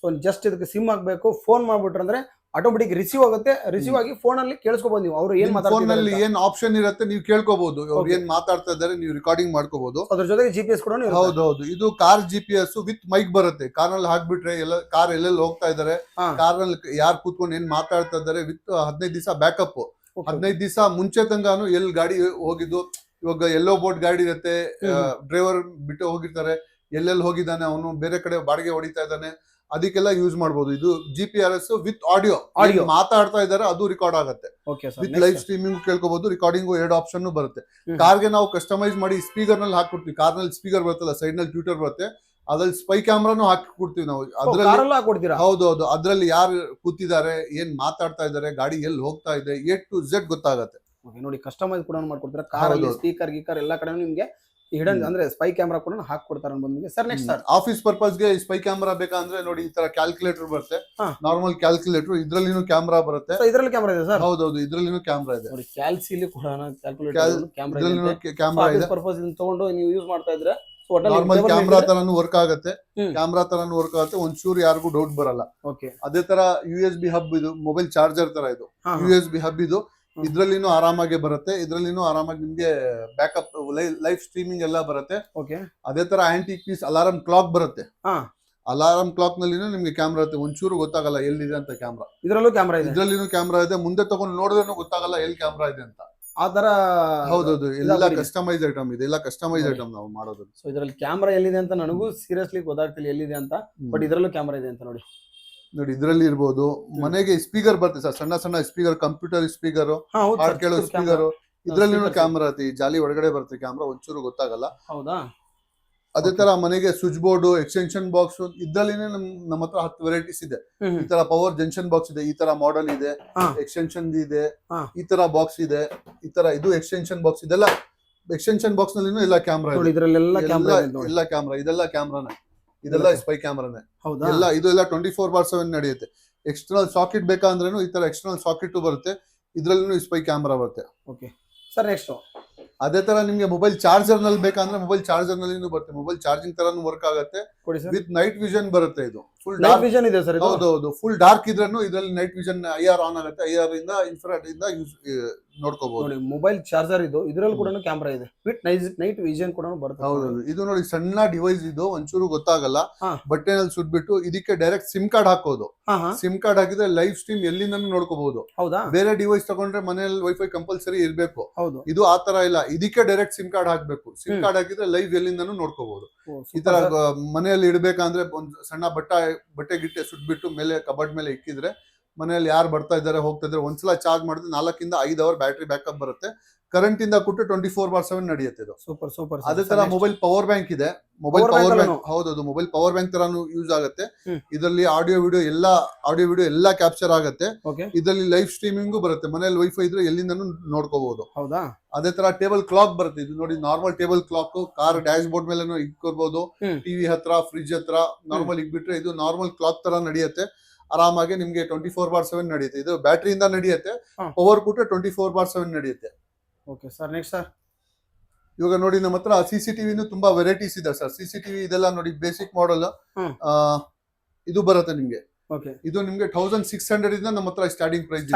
ಜಸ್ಟ್ ಇದಕ್ಕೆ ಸಿಮ್ ಹಾಕ್ಬೇಕು, ಫೋನ್ ಮಾಡ್ಬಿಟ್ರೆ ಅಂದ್ರೆ ಆಟೋಮೆಟಿಕ್ ರಿಸೀವ್ ಆಗುತ್ತೆ. ರಿಸೀವ್ ಆಗಿ ಫೋನ್ ಅಲ್ಲಿ ಕೇಳಿಸ್ಕೋಬಹುದು. ನೀವು ಅವ್ರು ಏನ್ ಫೋನ್ ನಲ್ಲಿ ಏನ್ ಆಪ್ಷನ್ ಇರುತ್ತೆ ನೀವು ಕೇಳ್ಕೋಬಹುದು. ಅವ್ರು ಏನ್ ಮಾತಾಡ್ತಾ ಇದಾರೆ ನೀವು ರೆಕಾರ್ಡಿಂಗ್ ಮಾಡ್ಕೋಬಹುದು. ಅದ್ರ ಜೊತೆಗೆ GPS ಕೂಡ ಹೌದೌದು. ಇದು ಕಾರ್ GPS ವಿತ್ ಮೈಕ್ ಬರುತ್ತೆ. ಕಾರ್ ನಲ್ಲಿ ಹಾಕ್ಬಿಟ್ರೆ ಎಲ್ಲ ಕಾರ್ ಎಲ್ಲೆಲ್ಲಿ ಹೋಗ್ತಾ ಇದಾರೆ, ಕಾರ್ ನಲ್ಲಿ ಯಾರು ಕೂತ್ಕೊಂಡು ಏನ್ ಮಾತಾಡ್ತಾ ಇದಾರೆ ವಿತ್ 15 ದಿವಸ ಬ್ಯಾಕಪ್. 15 ದಿವಸ ಮುಂಚೆ ತಂಗಾನು ಎಲ್ಲಿ ಗಾಡಿ ಹೋಗಿದ್ದು, ಇವಾಗ ಎಲ್ಲೋ ಬೋಟ್ ಗಾಡಿ ಇರುತ್ತೆ, ಡ್ರೈವರ್ ಬಿಟ್ಟು ಹೋಗಿರ್ತಾರೆ, ಎಲ್ಲೆಲ್ಲಿ ಹೋಗಿದ್ದಾನೆ ಅವನು, ಬೇರೆ ಕಡೆ ಬಾಡಿಗೆ ಹೊಡಿತಾ ಇದ್ದಾನೆ, ಅದಕ್ಕೆಲ್ಲ ಯೂಸ್ ಮಾಡಬಹುದು. ಇದು GPRS ವಿತ್ ಆಡಿಯೋ ಮಾತಾಡ್ತಾ ಇದಾರೆ ಅದು ರೆಕಾರ್ಡ್ ಆಗುತ್ತೆ. ವಿತ್ ಲೈವ್ ಸ್ಟ್ರೀಮಿಂಗ್ ಕೇಳ್ಕೋಬಹುದು. ರಿಕಾರ್ಡಿಂಗ್ 2 ಆಪ್ಷನ್ ಬರುತ್ತೆ. ಕಾರ್ಗೆ ನಾವು ಕಸ್ಟಮೈಸ್ ಮಾಡಿ ಸ್ಪೀಕರ್ ನಲ್ಲಿ ಹಾಕೊಡ್ತೀವಿ. ಕಾರ್ ನಲ್ಲಿ ಸ್ಪೀಕರ್ ಬರುತ್ತಲ್ಲ, ಸೈಡ್ ನಲ್ಲಿ ಟ್ಯೂಟರ್ ಬರುತ್ತೆ, ಅದ್ರಲ್ಲಿ ಸ್ಪೈ ಕ್ಯಾಮ್ರಾನು ಹಾಕಿ ಕೊಡ್ತೀವಿ ನಾವು. ಅದ್ರಲ್ಲಿ ಹೌದೌದು, ಅದ್ರಲ್ಲಿ ಯಾರು ಕೂತಿದ್ದಾರೆ, ಏನ್ ಮಾತಾಡ್ತಾ ಇದಾರೆ, ಗಾಡಿ ಎಲ್ಲಿ ಹೋಗ್ತಾ ಇದೆ, A to Z ಗೊತ್ತಾಗತ್ತೆ. ನೋಡಿ, ಕಸ್ಟಮೈಸ್ ಕೂಡ ಮಾಡ್ಕೊಡ್ತೀರಾ. ಕಾರ್ ಅಲ್ಲಿ ಸ್ಪೀಕರ್ ಗೀಕರ್ ಎಲ್ಲ ಕಡೆ ನಿಮ್ಗೆ ಹಿಡನ್ ಅಂದ್ರೆ ಸ್ಪೈ ಕ್ಯಾಮ್ರಾ ಕೂಡ ಹಾಕೊಡ್ತಾರೆ ಬಂದಿಗೆ. Sir next sir, office purpose ಗೆ ಸ್ಪೈ ಕ್ಯಾಮ್ರಾ ಬೇಕಂದ್ರೆ ನೋಡಿ, ಈ ತರ ಕ್ಯಾಲ್ಕುಲೇಟರ್ ಬರುತ್ತೆ. ನಾರ್ಮಲ್ ಕ್ಯಾಲ್ಕುಲೇಟರ್, ಇದ್ರಲ್ಲಿನೂ ಕ್ಯಾಮ್ರಾ ಬರುತ್ತೆ. ಇದ್ರಲ್ಲಿ ಕ್ಯಾಮ್ರಾ ಇದೆ ಸರ್? ಹೌದೌದು, ಇದ್ರಲ್ಲಿನೂ ಕ್ಯಾಮ್ರಾ ಇದೆ. ನೋಡಿ, ಕ್ಯಾಲ್ಸಿಲಿ ಕೂಡ ಕ್ಯಾಮ್ರಾ ಇದೆ. ಪರ್ಪಸ್ ಇದನ್ನ ತಗೊಂಡು ನೀವು ಯೂಸ್ ಮಾಡ್ತಾ ಇದ್ರೆ ನಾರ್ಮಲ್ ಕ್ಯಾಮ್ರಾ ತರಾನು ವರ್ಕ್ ಆಗುತ್ತೆ. ಒಂಚೂರು ಯಾರಿಗೂ ಡೌಟ್ ಬರಲ್ಲ. ಅದೇ ತರ USB ಹಬ್, ಇದು ಮೊಬೈಲ್ ಚಾರ್ಜರ್ ತರ ಇದು USB ಹಬ್. ಇದು ಇದ್ರಲ್ಲಿನೂ ಆರಾಮಾಗಿ ಬರುತ್ತೆ. ಇದ್ರಲ್ಲಿನೂ ಆರಾಮಾಗಿ ನಿಮ್ಗೆ ಬ್ಯಾಕಪ್ ಲೈವ್ ಸ್ಟ್ರೀಮಿಂಗ್ ಎಲ್ಲ ಬರುತ್ತೆ. ಅದೇ ತರ ಆಂಟಿ ಪೀಸ್ ಅಲಾರಂ ಕ್ಲಾಕ್ ಬರುತ್ತೆ. ಅಲಾರಂ ಕ್ಲಾಕ್ ನಲ್ಲಿ ನಿಮ್ಗೆ ಕ್ಯಾಮ್ರಾ ಇರುತ್ತೆ. ಒಂಚೂರು ಗೊತ್ತಾಗಲ್ಲ ಎಲ್ಲಿದೆ ಅಂತ ಕ್ಯಾಮ್ರಾ. ಇದ್ರಲ್ಲೂ ಕ್ಯಾಮ್ರಾ ಇದೆ. ಇದ್ರಲ್ಲಿನೂ ಕ್ಯಾಮ್ರಾ ಇದೆ. ಮುಂದೆ ತಗೊಂಡು ನೋಡಿದ್ರೂ ಗೊತ್ತಾಗಲ್ಲ ಎಲ್ಲಿ ಕ್ಯಾಮ್ರಾ ಇದೆ ಅಂತ. ಆ ತರ ಹೌದೌದು, ಎಲ್ಲ ಕಸ್ಟಮೈಸ್ ಐಟಮ್ ಇದೆ. ಎಲ್ಲ ಕಸ್ಟಮೈಸ್ ಐಟಮ್ ನಾವು ಮಾಡೋದು. ಸೊ ಇದ್ರಲ್ಲಿ ಕ್ಯಾಮ್ರಾ ಎಲ್ಲಿದೆ ಅಂತ ನನಗೂ ಸೀರಿಯಸ್ಲಿ ಗೊತ್ತಾಗ್ತಿಲ್ಲ ಎಲ್ಲಿದೆ ಅಂತ. ಬಟ್ ಇದ್ರಲ್ಲೂ ಕ್ಯಾಮ್ರಾ ಇದೆ ಅಂತ ನೋಡಿ. ಇದ್ರಲ್ಲಿ ಇರ್ಬೋದು. ಮನೆಗೆ ಸ್ಪೀಕರ್ ಬರುತ್ತೆ ಸರ್, ಸಣ್ಣ ಸಣ್ಣ ಸ್ಪೀಕರ್, ಕಂಪ್ಯೂಟರ್ ಸ್ಪೀಕರ್, ಹಾಡ್ ಕೇಳೋ ಸ್ಪೀಕರ್. ಇದ್ರಲ್ಲಿ ಕ್ಯಾಮ್ರಾ ಐತಿ. ಜಾಲಿ ಒಳಗಡೆ ಬರುತ್ತೆ ಕ್ಯಾಮ್ರಾ, ಒಂಚೂರು ಗೊತ್ತಾಗಲ್ಲ. ಹೌದಾ? ಅದೇ ತರ ಮನೆಗೆ ಸ್ವಿಚ್ ಬೋರ್ಡ್, ಎಕ್ಸ್ಟೆನ್ಷನ್ ಬಾಕ್ಸ್, ಇದ್ರಲ್ಲಿನೇ ನಮ್ಮ ಹತ್ರ 10 ವೆರೈಟೀಸ್ ಇದೆ. ಈ ತರ ಪವರ್ ಜಂಕ್ಷನ್ ಬಾಕ್ಸ್ ಇದೆ, ಈ ತರ ಮಾಡೆಲ್ ಇದೆ, ಎಕ್ಸ್ಟೆನ್ಷನ್ ಇದೆ, ಈ ತರ ಬಾಕ್ಸ್ ಇದೆ, ಈ ತರ ಇದು ಎಕ್ಸ್ಟೆನ್ಷನ್ ಬಾಕ್ಸ್. ಇದೆಲ್ಲ ಎಕ್ಸ್ಟೆನ್ಷನ್ ಬಾಕ್ಸ್ ನಲ್ಲಿ ಎಲ್ಲ ಕ್ಯಾಮ್ರಾ ಇದೆ. ಎಲ್ಲ ಕ್ಯಾಮ್ರಾ, ಇದೆಲ್ಲ ಕ್ಯಾಮ್ರಾನೇ, ಇದೆಲ್ಲ ಸ್ಪೈ ಕ್ಯಾಮ್ರಾನೇ ಎಲ್ಲ. ಇದೆಲ್ಲ 24/7 ನಡೆಯುತ್ತೆ. ಎಕ್ಸ್ಟರ್ನಲ್ ಸಾಕೆಟ್ ಬೇಕಂದ್ರೂ ಈ ತರ ಎಕ್ಸ್ಟರ್ನಲ್ ಸಾಕೆಟ್ ಬರುತ್ತೆ. ಇದ್ರಲ್ಲೂ ಸ್ಪೈ ಕ್ಯಾಮ್ರಾ ಬರುತ್ತೆ. ಸರ್ ನೆಕ್ಸ್ಟ್, ಅದೇ ತರ ನಿಮ್ಗೆ ಮೊಬೈಲ್ ಚಾರ್ಜರ್ ನಲ್ಲಿ ಬೇಕಂದ್ರೆ ಮೊಬೈಲ್ ಚಾರ್ಜರ್ ನಲ್ಲಿ ಬರುತ್ತೆ. ಮೊಬೈಲ್ ಚಾರ್ಜಿಂಗ್ ತರಾನು ವರ್ಕ್ ಆಗುತ್ತೆ. ವಿತ್ ನೈಟ್ ವಿಷನ್ ಬರುತ್ತೆ. ಇದು ಫುಲ್ ಡಾರ್ಕ್ ವಿಷನ್ ಇದೆ ಸರ್. ಹೌದೌದು, ಫುಲ್ ಡಾರ್ಕ್ ಇದ್ರೂ ಇದರಲ್ಲಿ ನೈಟ್ ವಿಷನ್ IR ಆನ್ ಆಗುತ್ತೆ. IR ಇಂದ ಇನ್ಫ್ರಾರೆಡ್ ಇಂದ ನೋಡ್ಕೋಬಹುದು. ನೋಡಿ, ಮೊಬೈಲ್ ಚಾರ್ಜರ್ ಇದು. ಇದ್ರಲ್ಲಿ ಕೂಡ ಕ್ಯಾಮ್ರಾ ಇದೆ ವಿತ್ ನೈಟ್ ವಿಷನ್ ಕೂಡ ಬರುತ್ತೆ. ಹೌದೌದು, ಇದು ನೋಡಿ ಸಣ್ಣ ಡಿವೈಸ್ ಇದು, ಒಂಚೂರು ಗೊತ್ತಾಗಲ್ಲ. ಬಟ್ಟೆನಲ್ಲಿ ಸುಟ್ಬಿಟ್ಟು ಇದಕ್ಕೆ ಡೈರೆಕ್ಟ್ ಸಿಮ್ ಕಾರ್ಡ್ ಹಾಕೋದು. ಸಿಮ್ ಕಾರ್ಡ್ ಹಾಕಿದ್ರೆ ಲೈವ್ ಸ್ಟ್ರೀಮ್ ಎಲ್ಲಿಂದ ನೋಡ್ಕೋಬಹುದು. ಬೇರೆ ಡಿವೈಸ್ ತಗೊಂಡ್ರೆ ಮನೆಯಲ್ಲಿ ವೈಫೈ ಕಂಪಲ್ಸರಿ ಇರ್ಬೇಕು. ಇದು ಆ ತರ ಇಲ್ಲ, ಇದಕ್ಕೆ ಡೈರೆಕ್ಟ್ ಸಿಮ್ ಕಾರ್ಡ್ ಹಾಕ್ಬೇಕು. ಸಿಮ್ ಕಾರ್ಡ್ ಹಾಕಿದ್ರೆ ಲೈವ್ ಎಲ್ಲಿಂದನೂ ನೋಡ್ಕೋಬಹುದು. ಈ ತರ ಮನೆಯಲ್ಲಿ ಇಡ್ಬೇಕಂದ್ರೆ ಒಂದ್ ಸಣ್ಣ ಬಟ್ಟೆ ಗಿಟ್ಟೆ ಸುಟ್ಬಿಟ್ಟು ಮೇಲೆ ಕಬರ್ಡ್ ಮೇಲೆ ಇಕ್ಕಿದ್ರೆ ಮನೆಯಲ್ಲಿ ಯಾರು ಬರ್ತಾ ಇದಾರೆ ಹೋಗ್ತಾ ಇದಾರೆ ಒಂದ್ಸಲ ಚಾರ್ಜ್ ಮಾಡಿದ್ರೆ 4 ಇಂದ 5 ಅವರ್ ಬ್ಯಾಟ್ರಿ ಬ್ಯಾಕಪ್ ಬರುತ್ತೆ. ಕರೆಂಟ್ ಇಂದ ಕೊಟ್ಟು 24/7 ನಡೆಯುತ್ತೆ ಇದು. ಸೂಪರ್. ಅದೇ ತರ ಮೊಬೈಲ್ ಪವರ್ ಬ್ಯಾಂಕ್ ಇದೆ. ಮೊಬೈಲ್ ಪವರ್ ಬ್ಯಾಂಕ್, ಹೌದೌದು, ಮೊಬೈಲ್ ಪವರ್ ಬ್ಯಾಂಕ್ ತರಾನು ಯೂಸ್ ಆಗುತ್ತೆ. ಇದರಲ್ಲಿ ಆಡಿಯೋ ವಿಡಿಯೋ ಎಲ್ಲ ಕ್ಯಾಪ್ಚರ್ ಆಗುತ್ತೆ. ಇದರಲ್ಲಿ ಲೈವ್ ಸ್ಟ್ರೀಮಿಂಗ್ ಬರುತ್ತೆ. ಮನೆಯಲ್ಲಿ ವೈಫೈ ಇದ್ರೆ ಎಲ್ಲಿಂದನೂ ನೋಡ್ಕೋಬಹುದು. ಅದೇ ತರ ಟೇಬಲ್ ಕ್ಲಾಕ್ ಬರುತ್ತೆ. ಇದು ನೋಡಿ, normal table clock, car dash board ಮೇಲೆ ಇಟ್ಕೋಬಹುದು. ಟಿವಿ ಹತ್ರ, ಫ್ರಿಜ್ ಹತ್ರ ನಾರ್ಮಲ್ ಇಟ್ಬಿಟ್ರೆ ಇದು ನಾರ್ಮಲ್ ಕ್ಲಾಕ್ ತರ ನಡೆಯುತ್ತೆ. ಆರಾಮಾಗಿ ನಿಮ್ಗೆ 24/7 ನಡೆಯುತ್ತೆ. ಇದು ಬ್ಯಾಟ್ರಿಯಿಂದ ನಡೆಯುತ್ತೆ. ಪವರ್ ಕೊಟ್ರೆ 24/7 ನಡೆಯುತ್ತೆ. Okay sir, next sir. ಇವಾಗ ನೋಡಿ, ನಮ್ಮ ಹತ್ರ CCTV ತುಂಬಾ ವೆರೈಟೀಸ್ ಇದೆ ಸರ್. CCTV ಇದೆಲ್ಲ ನೋಡಿ, ಬೇಸಿಕ್ ಮಾಡೆಲ್ ಇದು ಬರುತ್ತೆ ನಿಮ್ಗೆ. ಇದು ನಿಮ್ಗೆ 1600 ಇಂದ ನಮ್ಮ ಹತ್ರ ಸ್ಟಾರ್ಟಿಂಗ್ ಪ್ರೈಸ್.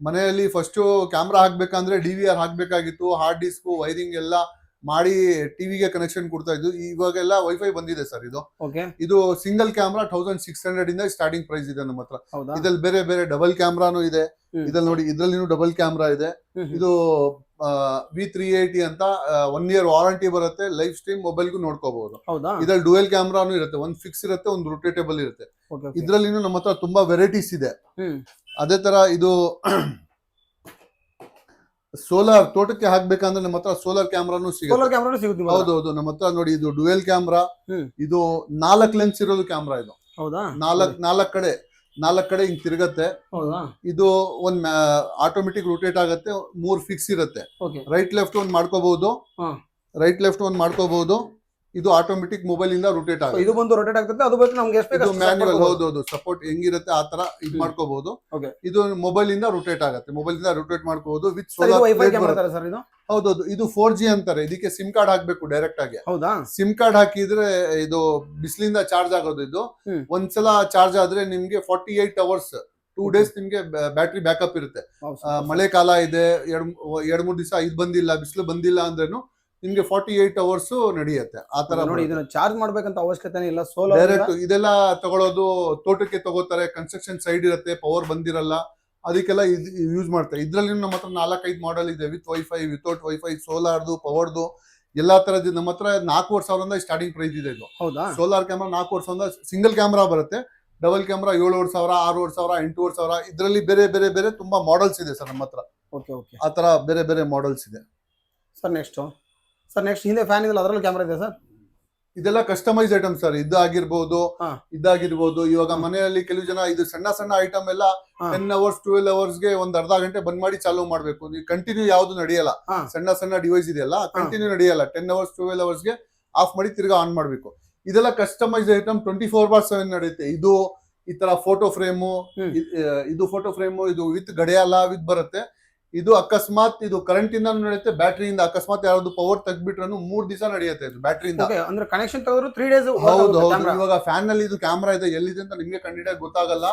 ಮನೆಯಲ್ಲಿ ಫಸ್ಟ್ ಕ್ಯಾಮ್ರಾ ಹಾಕ್ಬೇಕಂದ್ರೆ DVR ಹಾಕ್ಬೇಕಾಗಿತ್ತು. ಹಾರ್ಡ್ ಡಿಸ್ಕ್, ವೈರಿಂಗ್ ಎಲ್ಲ ಮಾಡಿ ಟಿವಿಗೆ ಕನೆಕ್ಷನ್ ಕೊಡ್ತಾ ಇದ್ದು. ಇವಾಗೆಲ್ಲ ವೈಫೈ ಬಂದಿದೆ ಸರ್. ಓಕೆ ಇದು ಸಿಂಗಲ್ ಕ್ಯಾಮ್ರಾ 1600 ಇಂದ ಸ್ಟಾರ್ಟಿಂಗ್ ಪ್ರೈಸ್ ಇದೆ ನಮ್ಮ ಹತ್ರ. ಹೌದಾ ಇದ್ರಲ್ಲಿ ಬೇರೆ ಬೇರೆ ಡಬಲ್ ಕ್ಯಾಮ್ರಾನು ಇದೆ. ಹ್ಮ್. ಇದ್ರಲ್ಲಿ ನೋಡಿ, ಇದ್ರಲ್ಲಿ ಡಬಲ್ ಕ್ಯಾಮ್ರಾ ಇದೆ. ಇದು V380 ಅಂತ 1 year ವಾರಂಟಿ ಬರುತ್ತೆ. ಲೈವ್ ಸ್ಟ್ರೀಮ್ ಮೊಬೈಲ್ಗೂ ನೋಡ್ಕೋಬಹುದು. ಹೌದಾ ಇದ್ರಲ್ಲಿ ಡುವೆಲ್ ಕ್ಯಾಮ್ರಾನು ಇರುತ್ತೆ. ಒಂದು ಫಿಕ್ಸ್ ಇರುತ್ತೆ, ಒಂದು ರೊಟೇಟಬಲ್ ಇರುತ್ತೆ. ಓಕೆ ಇದ್ರಲ್ಲಿ ನಮ್ಮ ಹತ್ರ ತುಂಬಾ ವೆರೈಟೀಸ್ ಇದೆ. ಹ್ಮ್ ಅದೇ ತರ ಇದು ಸೋಲಾರ್ ತೋಟಕ್ಕೆ ಹಾಕ್ಬೇಕಂದ್ರೆ ನಮ್ಮ ಹತ್ರ ಸೋಲಾರ್ ಕ್ಯಾಮ್ರಾನು ಸೋಲಾರ್ ಸಿಗುತ್ತೆ. ಕ್ಯಾಮ್ರಾ ಸಿಗುತ್ತೆ ನಿಮ್ಮಲ್ಲಿ? ಹೌದೌದು, ನಮ್ಮ ಹತ್ರ ನೋಡಿ, ಇದು ಡುವೆಲ್ ಕ್ಯಾಮ್ರಾ. ಹ್ಮ್. ಇದು 4 ಲೆನ್ಸ್ ಇರೋದು ಕ್ಯಾಮ್ರಾ. ಇದು ಹೌದಾ ನಾಲ್ಕು ಕಡೆ ಹಿಂಗ್ ತಿರುಗತ್ತೆ. ಹೌದಾ ಇದು ಒಂದ್ ಆಟೋಮೆಟಿಕ್ ರೊಟೇಟ್ ಆಗುತ್ತೆ. 3 ಫಿಕ್ಸ್ ಇರುತ್ತೆ. ಓಕೆ ರೈಟ್ ಲೆಫ್ಟ್ ಒಂದ್ ಮಾಡ್ಕೋಬಹುದು. ಹಾ. ರೈಟ್ ಲೆಫ್ಟ್ ಒಂದ್ ಮಾಡ್ಕೋಬಹುದು. ಇದು ಆಟೋಮೆಟಿಕ್ ಮೊಬೈಲ್ ಇಂದ ರೊಟೇಟ್ So, ಆಗುತ್ತೆ. ಇದು ಬಂದು ರೊಟೇಟ್ ಆಗ್ತದೆ, ಅದು ಬೇಕು ನಮ್ಗೆ ಎಷ್ಟು ಇದು ಬೇಕು ಮ್ಯಾನ್ಯುವಲ್. ಹೌದೌದು, ಸಪೋರ್ಟ್ ಹೆಂಗಿರುತ್ತೆ ಆ ತರ ಇದು ಮಾಡ್ಕೋಬಹುದು. Okay. ಇದು ಮೊಬೈಲ್ ಇಂದ ರೊಟೇಟ್ ಆಗುತ್ತೆ. ಮೊಬೈಲ್ ಇಂದ ರೊಟೇಟ್ ಮಾಡ್ಕೋಬಹುದು ವಿತ್ ಸರ್ ಇದು ವೈಫೈ ಸೋಲಾರ್. ಕ್ಯಾಮೆರಾ ತರ ಸರ್ ಇದು? ಹೌದೌದು, ಇದು 4G ಅಂತಾರೆ. ಇದಕ್ಕೆ ಸಿಮ್ ಕಾರ್ಡ್ ಹಾಕ್ಬೇಕು ಡೈರೆಕ್ಟ್ ಆಗಿ. ಹೌದಾ ಸಿಮ್ ಕಾರ್ಡ್ ಹಾಕಿದ್ರೆ ಇದು ಬಿಸಿಲಿಂದ ಚಾರ್ಜ್ ಆಗೋದು. ಇದು ಹ್ಮ್. ಒಂದ್ಸಲ ಚಾರ್ಜ್ ಆದ್ರೆ ನಿಮ್ಗೆ 48 hours 2 days ನಿಮ್ಗೆ ಬ್ಯಾಟ್ರಿ ಬ್ಯಾಕಪ್ ಇರುತ್ತೆ. ಹೌದು ಮಳೆ ಕಾಲ ಇದೆ, 2-3 ದಿವಸ ಇದು ಬಂದಿಲ್ಲ, ಬಿಸಿಲು ಬಂದಿಲ್ಲ ಅಂದ್ರೇನು ನಿಮ್ಗೆ 48 hours ನಡೆಯುತ್ತೆ. ಆ ತರ ನೋಡಿ, ಇದನ್ನ ಚಾರ್ಜ್ ಮಾಡ್ಬೇಕಂತ ಅವಶ್ಯಕತೆ ಇಲ್ಲ. ಸೋಲಾರ್ ಡೈರೆಕ್ಟ್ ಇದೆಲ್ಲ ತಗೊಳ್ಳೋದು ತೋಟಕ್ಕೆ ತಗೋತಾರೆ. ಕನ್ಸ್ಟ್ರಕ್ಷನ್ ಸೈಡ್ ಇರುತ್ತೆ, ಪವರ್ ಬಂದಿರಲ್ಲ, ಅದಕ್ಕೆಲ್ಲ ಯೂಸ್ ಮಾಡ್ತಾರೆ. ಇದ್ರಲ್ಲಿ ನಮ್ಮ ಹತ್ರ 4-5 ಮಾಡೆಲ್ ಇದೆ. ವಿತ್ ವೈಫೈ, ವಿತೌಟ್ ವೈಫೈ, ಸೋಲಾರ್ದು, ಪವರ್ದು, ಎಲ್ಲಾ ತರದ್ದು ನಮ್ಮ ಹತ್ರ 4,500 ಸ್ಟಾರ್ಟಿಂಗ್ ಪ್ರೈಸ್ ಇದೆ. ಇದು ಹೌದಾ ಸೋಲಾರ್ ಕ್ಯಾಮ್ರಾ 4,500. ಸಿಂಗಲ್ ಕ್ಯಾಮ್ರಾ ಬರುತ್ತೆ. Double camera 7,500, 6,500, 8,500. ಇದರಲ್ಲಿ ಬೇರೆ ಬೇರೆ ಬೇರೆ ತುಂಬಾ ಮಾಡೆಲ್ಸ್ ಇದೆ ಸರ್ ನಮ್ಮ ಹತ್ರ. ಓಕೆ ಓಕೆ ಆ ತರ ಬೇರೆ ಬೇರೆ ಮಾಡೆಲ್ಸ್ ಇದೆ ಸರ್. ನೆಕ್ಸ್ಟ್ ಹಿಂದೆ ಫ್ಯಾನ್ ಇದೆಲ್ಲ, ಅದರಲ್ಲಿ ಕ್ಯಾಮ್ರಾ ಇದೆ ಸರ್? ಇದೆಲ್ಲ ಕಸ್ಟಮೈಸ್ ಐಟಮ್ ಸರ್. ಇದಾಗಿರ್ಬೋದು, ಹಾ. ಇದಾಗಿರ್ಬೋದು. ಇವಾಗ ಮನೆಯಲ್ಲಿ ಕೆಲವು ಜನ ಇದು ಸಣ್ಣ ಸಣ್ಣ ಐಟಮ್ ಎಲ್ಲ ಹಾ. 10 hours 12 hours ಗೆ ಒಂದ್ ಅರ್ಧ ಗಂಟೆ ಬಂದ್ ಮಾಡಿ ಚಾಲೂ ಮಾಡ್ಬೇಕು. ನೀವು ಕಂಟಿನ್ಯೂ ಯಾವ್ದು ನಡೆಯಲ್ಲ. ಹಾ. ಸಣ್ಣ ಸಣ್ಣ ಡಿವೈಸ್ ಇದೆಯಲ್ಲ, ಕಂಟಿನ್ಯೂ ನಡೆಯಲ್ಲ. 10 hours 12 hours ಗೆ ಆಫ್ ಮಾಡಿ ತಿರ್ಗಾ ಆನ್ ಮಾಡ್ಬೇಕು. ಇದೆಲ್ಲ ಕಸ್ಟಮೈಸ್ ಐಟಮ್ 24/7 ನಡೆಯುತ್ತೆ. ಇದು ಈ ತರ ಫೋಟೋ ಫ್ರೇಮು, ಇದು ಫೋಟೋ ಫ್ರೇಮು, ಇದು ವಿತ್ ಗಡಿಯಾಲ ವಿತ್ ಬರುತ್ತೆ. ಇದು ಅಕಸ್ಮಾತ್ ಇದು ಕರೆಂಟ್ ಇಂದ ನಡೆಯುತ್ತೆ, ಬ್ಯಾಟ್ರಿಯಿಂದ. ಅಕಸ್ಮಾತ್ ಯಾವ್ದು ಪವರ್ ತೆಗ್ಬಿಟ್ರು 3 ದಿವಸ ನಡೆಯುತ್ತೆ ಇದು ಬ್ಯಾಟ್ರಿಯಿಂದ. ಓಕೆ, ಅಂದ್ರೆ ಕನೆಕ್ಷನ್ ತೆಗೆದ್ರು 3 days. ಹೌದು ಹೌದು. ಇವಾಗ ಫ್ಯಾನ್ ನಲ್ಲಿ ಇದು ಕ್ಯಾಮ್ರಾ ಇದೆ, ಎಲ್ಲಿದೆ ಅಂತ ನಿಮ್ಗೆ ಕಂಡಿಡಿಯಾಗಿ ಗೊತ್ತಾಗಲ್ಲ.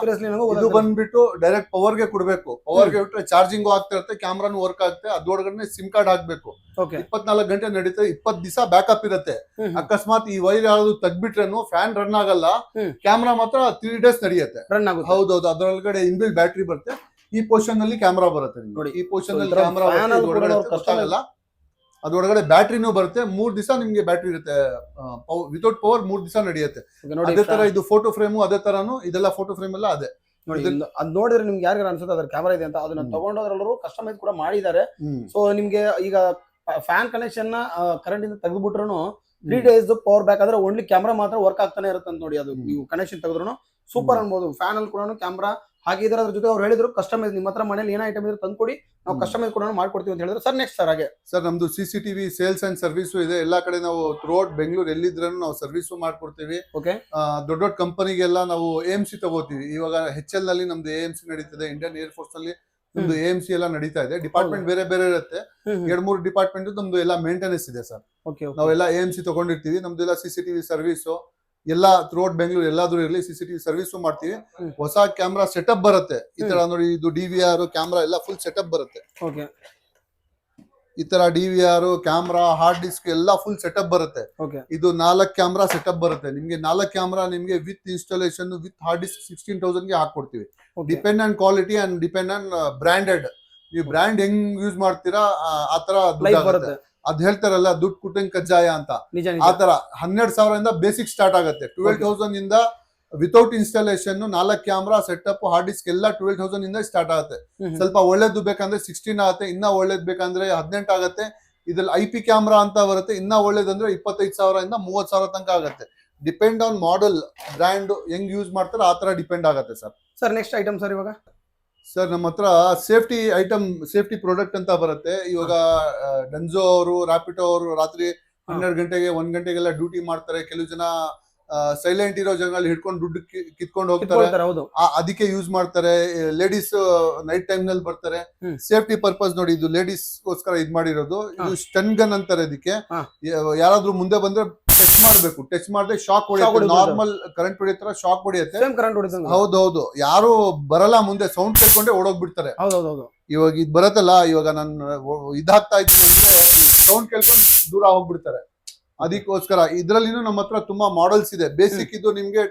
ಇದು ಬಂದ್ಬಿಟ್ಟು ಡೈರೆಕ್ಟ್ ಪವರ್ ಗೆ ಕೊಡ್ಬೇಕು. ಪವರ್ ಗೆ ಬಿಟ್ರೆ ಚಾರ್ಜಿಂಗ್ ಆಗ್ತಿರುತ್ತೆ, ಕ್ಯಾಮ್ರಾನು ವರ್ಕ್ ಆಗುತ್ತೆ. ಅದ್ರೊಳಗಡೆ ಸಿಮ್ ಕಾರ್ಡ್ ಹಾಕ್ಬೇಕು. 24 ಗಂಟೆ ನಡೀತದೆ, 20 ದಿವಸ ಬ್ಯಾಕಪ್ ಇರುತ್ತೆ. ಅಕಸ್ಮಾತ್ ಈ ವೈರ್ ಯಾವ್ದು ತೆಗ್ಬಿಟ್ರೇನು ಫ್ಯಾನ್ ರನ್ ಆಗಲ್ಲ, ಕ್ಯಾಮ್ರಾ ಮಾತ್ರ 3 days ನಡೆಯುತ್ತೆ. ಹೌದೌದು. ಅದ್ರೊಳಗಡೆ ಇನ್ಬಿಲ್ಟ್ ಬ್ಯಾಟ್ರಿ ಬರುತ್ತೆ. ಈ ಪೋರ್ಷನ್ ಅಲ್ಲಿ ಕ್ಯಾಮ್ರಾ ಬರುತ್ತೆ ನೋಡಿ. ಈ ಪೋರ್ಷನ್ ಅಲ್ಲಿ ಕ್ಯಾಮ್ರಾ ಗೊತ್ತಾಗಲ್ಲ. ಅದ್ರೊಳಗಡೆ ಬ್ಯಾಟ್ರಿನೂ ಬರುತ್ತೆ. 3 ದಿವಸ ನಿಮ್ಗೆ ಬ್ಯಾಟ್ರಿ ಇರುತ್ತೆ. ವಿತೌಟ್ ಪವರ್ 3 ದಿವಸ ನಡೆಯುತ್ತೆ. ಅದೇ ತರ ಇದು ಫೋಟೋ ಫ್ರೇಮು ಅದೇ ತರಾನು. ಇದೆಲ್ಲ ಫೋಟೋ ಫ್ರೇಮ್ ಎಲ್ಲ ಅದೇ ನೋಡಿ. ಅದ್ ನೋಡಿದ್ರೆ ನಿಮ್ಗೆ ಯಾರಿಗಾರ ಅನ್ಸುತ್ತೆ ಅದ್ರ ಕ್ಯಾಮ್ರಾ ಇದೆ ಅಂತ, ಅದನ್ನ ತಗೊಂಡೋದ್ರಲ್ಲೂ ಕಸ್ಟಮೈಸ್ ಕೂಡ ಮಾಡಿದ್ದಾರೆ. ಸೊ ನಿಮ್ಗೆ ಈಗ ಫ್ಯಾನ್ ಕನೆಕ್ಷನ್ ಕರೆಂಟ್ ಇಂದ ತೆಗೆದ್ಬಿಟ್ರು 3 days ಪವರ್ ಬ್ಯಾಕ್ ಆದ್ರೆ ಓನ್ಲಿ ಕ್ಯಾಮ್ರಾ ಮಾತ್ರ ವರ್ಕ್ ಆಗ್ತಾನೆ ಇರುತ್ತೆ ಅಂತ ನೋಡಿ. ಅದು ನೀವು ಕನೆಕ್ಷನ್ ತೆಗೆದ್ರು ಸೂಪರ್ ಅನ್ಬೋದು. ಫ್ಯಾನ್ ಅಲ್ಲಿ ಕೂಡ ಕ್ಯಾಮ್ರಾ ಹಾಗಿದ್ರೆ ಅದ್ರ ಜೊತೆ ಅವ್ರು ಹೇಳಿದ್ರು ಕಸ್ಟಮೈಸ್ ನಿಮ್ಮ ಹತ್ರ ಮನೇಲಿ ಏನ ಐಟಮ್ ಇದ್ರೆ ತಂದ್ಕೊಡಿ, ನಾವು ಕಸ್ಟಮೈಸ್ ಕೂಡ ಮಾಡ್ಕೊಡ್ತೀವಿ ಅಂತ ಹೇಳಿದ್ರು. ಸರ್ ನೆಕ್ಸ್ಟ್ ಸರ್ ಹಾಗೆ ಸರ್ ನಮ್ದು CCTV ಸೇಲ್ಸ್ ಅಂಡ್ ಸರ್ವಿಸು ಇದೆ. ಎಲ್ಲಾ ಕಡೆ ನಾವು ಥ್ರೂಔಟ್ ಬೆಂಗಳೂರು ಎಲ್ಲಿದ್ರೂ ನಾವು ಸರ್ವಿಸು ಮಾಡ್ಕೊಡ್ತೀವಿ. ಓಕೆ, ದೊಡ್ಡ ದೊಡ್ಡ ಕಂಪನಿಗೆಲ್ಲ ನಾವು AMC ತಗೋತೀವಿ. ಇವಾಗ HL ನಲ್ಲಿ ನಮ್ದು AMC ನಡೀತದೆ. ಇಂಡಿಯನ್ ಏರ್ ಫೋರ್ಸ್ ನಲ್ಲಿ ನಮ್ದು AMC ಎಲ್ಲ ನಡೀತಾ ಇದೆ. ಡಿಪಾರ್ಟ್ಮೆಂಟ್ ಬೇರೆ ಬೇರೆ ಇರುತ್ತೆ. 2-3 ಡಿಪಾರ್ಟ್ಮೆಂಟ್ ನಮ್ದು ಎಲ್ಲ ಮೇಂಟೆನೆನ್ಸ್ ಇದೆ ಸರ್. ನಾವೆಲ್ಲ AMC ತಗೊಂಡಿರ್ತೀವಿ. ನಮ್ದು ಎಲ್ಲ CCTV ಸರ್ವಿಸು ಎಲ್ಲ ಥ್ರೂಔಟ್ ಬೆಂಗಳೂರು ಎಲ್ಲಾದ್ರೂ ಇರಲಿ CCTV ಸರ್ವಿಸು ಮಾಡ್ತೀವಿ. ಹೊಸ ಕ್ಯಾಮ್ರಾ ಸೆಟಪ್ ಬರುತ್ತೆ. ಈ ತರ ನೋಡಿ, ಇದು DVR ಕ್ಯಾಮ್ರಾ ಎಲ್ಲ ಫುಲ್ ಸೆಟಪ್ ಬರುತ್ತೆ. ಈ ತರ DVR ಕ್ಯಾಮ್ರಾ, ಹಾರ್ಡ್ ಡಿಸ್ಕ್ ಎಲ್ಲ ಫುಲ್ ಸೆಟಪ್ ಬರುತ್ತೆ. ಇದು 4 ಕ್ಯಾಮ್ರಾ ಸೆಟಪ್ ಬರುತ್ತೆ. ನಿಮ್ಗೆ 4 ಕ್ಯಾಮ್ರಾ ನಿಮ್ಗೆ with installation with hard disk 16,000 ಗೆ ಹಾಕೊಡ್ತೀವಿ. Depend on quality and depend on branded. ನೀವು ಬ್ರ್ಯಾಂಡ್ ಹೆಂಗ್ ಯೂಸ್ ಮಾಡ್ತೀರಾ ಆ ತರ ಬರುತ್ತೆ. ಅದ್ ಹೇಳ್ತಾರಲ್ಲ, ದುಡ್ಡು ಕುಟ್ಟಂಗ್ ಕಜ್ಜಾಯ ಅಂತ. ಆ ತರ 12,000 ಬೇಸಿಕ್ ಸ್ಟಾರ್ಟ್ ಆಗುತ್ತೆ. 12,000 ಇಂದ without installation 4 camera setup hard disk ಎಲ್ಲ 12,000 ಇಂದ ಸ್ಟಾರ್ಟ್ ಆಗುತ್ತೆ. ಸ್ವಲ್ಪ ಒಳ್ಳೇದು ಬೇಕಂದ್ರೆ 16 ಆಗುತ್ತೆ. ಇನ್ನ ಒಳ್ಳೇದ್ ಬೇಕಂದ್ರೆ 18 ಆಗುತ್ತೆ. ಇದ್ರಲ್ಲಿ IP ಕ್ಯಾಮ್ರಾ ಅಂತ ಬರುತ್ತೆ. ಇನ್ನ ಒಳ್ಳೇದಂದ್ರೆ 25,000 ಇಂದ 30,000 ತನಕ ಆಗುತ್ತೆ. ಡಿಪೆಂಡ್ ಆನ್ ಮಾಡೆಲ್, ಬ್ರ್ಯಾಂಡ್ ಹೆಂಗ್ ಯೂಸ್ ಮಾಡ್ತಾರೆ ಆ ತರ ಡಿಪೆಂಡ್ ಆಗುತ್ತೆ ಸರ್. ನೆಕ್ಸ್ಟ್ ಐಟಮ್ ಸರ್ ಇವಾಗ ಸರ್ ನಮ್ಮ ಹತ್ರ ಸೇಫ್ಟಿ ಐಟಮ್, ಸೇಫ್ಟಿ ಪ್ರಾಡಕ್ಟ್ ಅಂತ ಬರುತ್ತೆ. ಇವಾಗ ಡನ್ಸೋ ಅವರು, ರಾಪಿಡೋ ಅವರು ರಾತ್ರಿ 12 ಗಂಟೆಗೆ 1 ಗಂಟೆಗೆಲ್ಲ ಡ್ಯೂಟಿ ಮಾಡ್ತಾರೆ. ಕೆಲವು ಜನ ಸೈಲೆಂಟ್ ಇರೋ ಜಾಗದಲ್ಲಿ ಹಿಡ್ಕೊಂಡು ದುಡ್ಡು ಕಿತ್ಕೊಂಡು ಹೋಗ್ತಾರೆ, ಅದಕ್ಕೆ ಯೂಸ್ ಮಾಡ್ತಾರೆ. ಲೇಡೀಸ್ ನೈಟ್ ಟೈಮ್ ನಲ್ಲಿ ಬರ್ತಾರೆ. ಸೇಫ್ಟಿ ಪರ್ಪಸ್ ನೋಡಿ, ಇದು ಲೇಡೀಸ್ ಗೋಸ್ಕರ ಇದ್ ಮಾಡಿರೋದು. ಇದು ಸ್ಟನ್ ಗನ್ ಅಂತಾರೆ ಇದಕ್ಕೆ. ಯಾರಾದ್ರೂ ಮುಂದೆ ಬಂದ್ರೆ ಟಚ್ ಮಾಡ್ಬೇಕು, ಟಚ್ ಮಾಡದೆ ಶಾಕ್ ಹೊಡಿಯುತ್ತೆ ಹೊಡೆಯುತ್ತೆ, sir. ನಾರ್ಮಲ್ ಕರೆಂಟ್ ಹೊಡಿಯತ್ರ ಶಾಕ್ ಹೊಡಿಯುತ್ತೆ. ಸೇಮ್ ಕರೆಂಟ್ ಹೊಡಿತಂಗ. ಹೌದೌದು, ಯಾರು ಬರಲ್ಲ ಮುಂದೆ, ಸೌಂಡ್ ಕೇಳ್ಕೊಂಡೆ ಓಡೋಗ್ಬಿಡ್ತಾರೆ. ಹೌದೌದು. ಇವಾಗ ಇದ್ ಬರತ್ತಲ್ಲ, ಇವಾಗ ನಾನು ಇದಾಗ್ತಾ ಇದ್ದೀನಿ ಅಂದ್ರೆ ಸೌಂಡ್ ಕೇಳ್ಕೊಂಡು ದೂರ ಹೋಗ್ಬಿಡ್ತಾರೆ. ಅದಕ್ಕೋಸ್ಕರ ಇದ್ರಲ್ಲಿನೂ ನಮ್ಮ ಹತ್ರ ತುಂಬಾ ಮಾಡೆಲ್ಸ್ ಇದೆ. ಬೇಸಿಕ್ ಇದು ನಿಮ್ಗೆ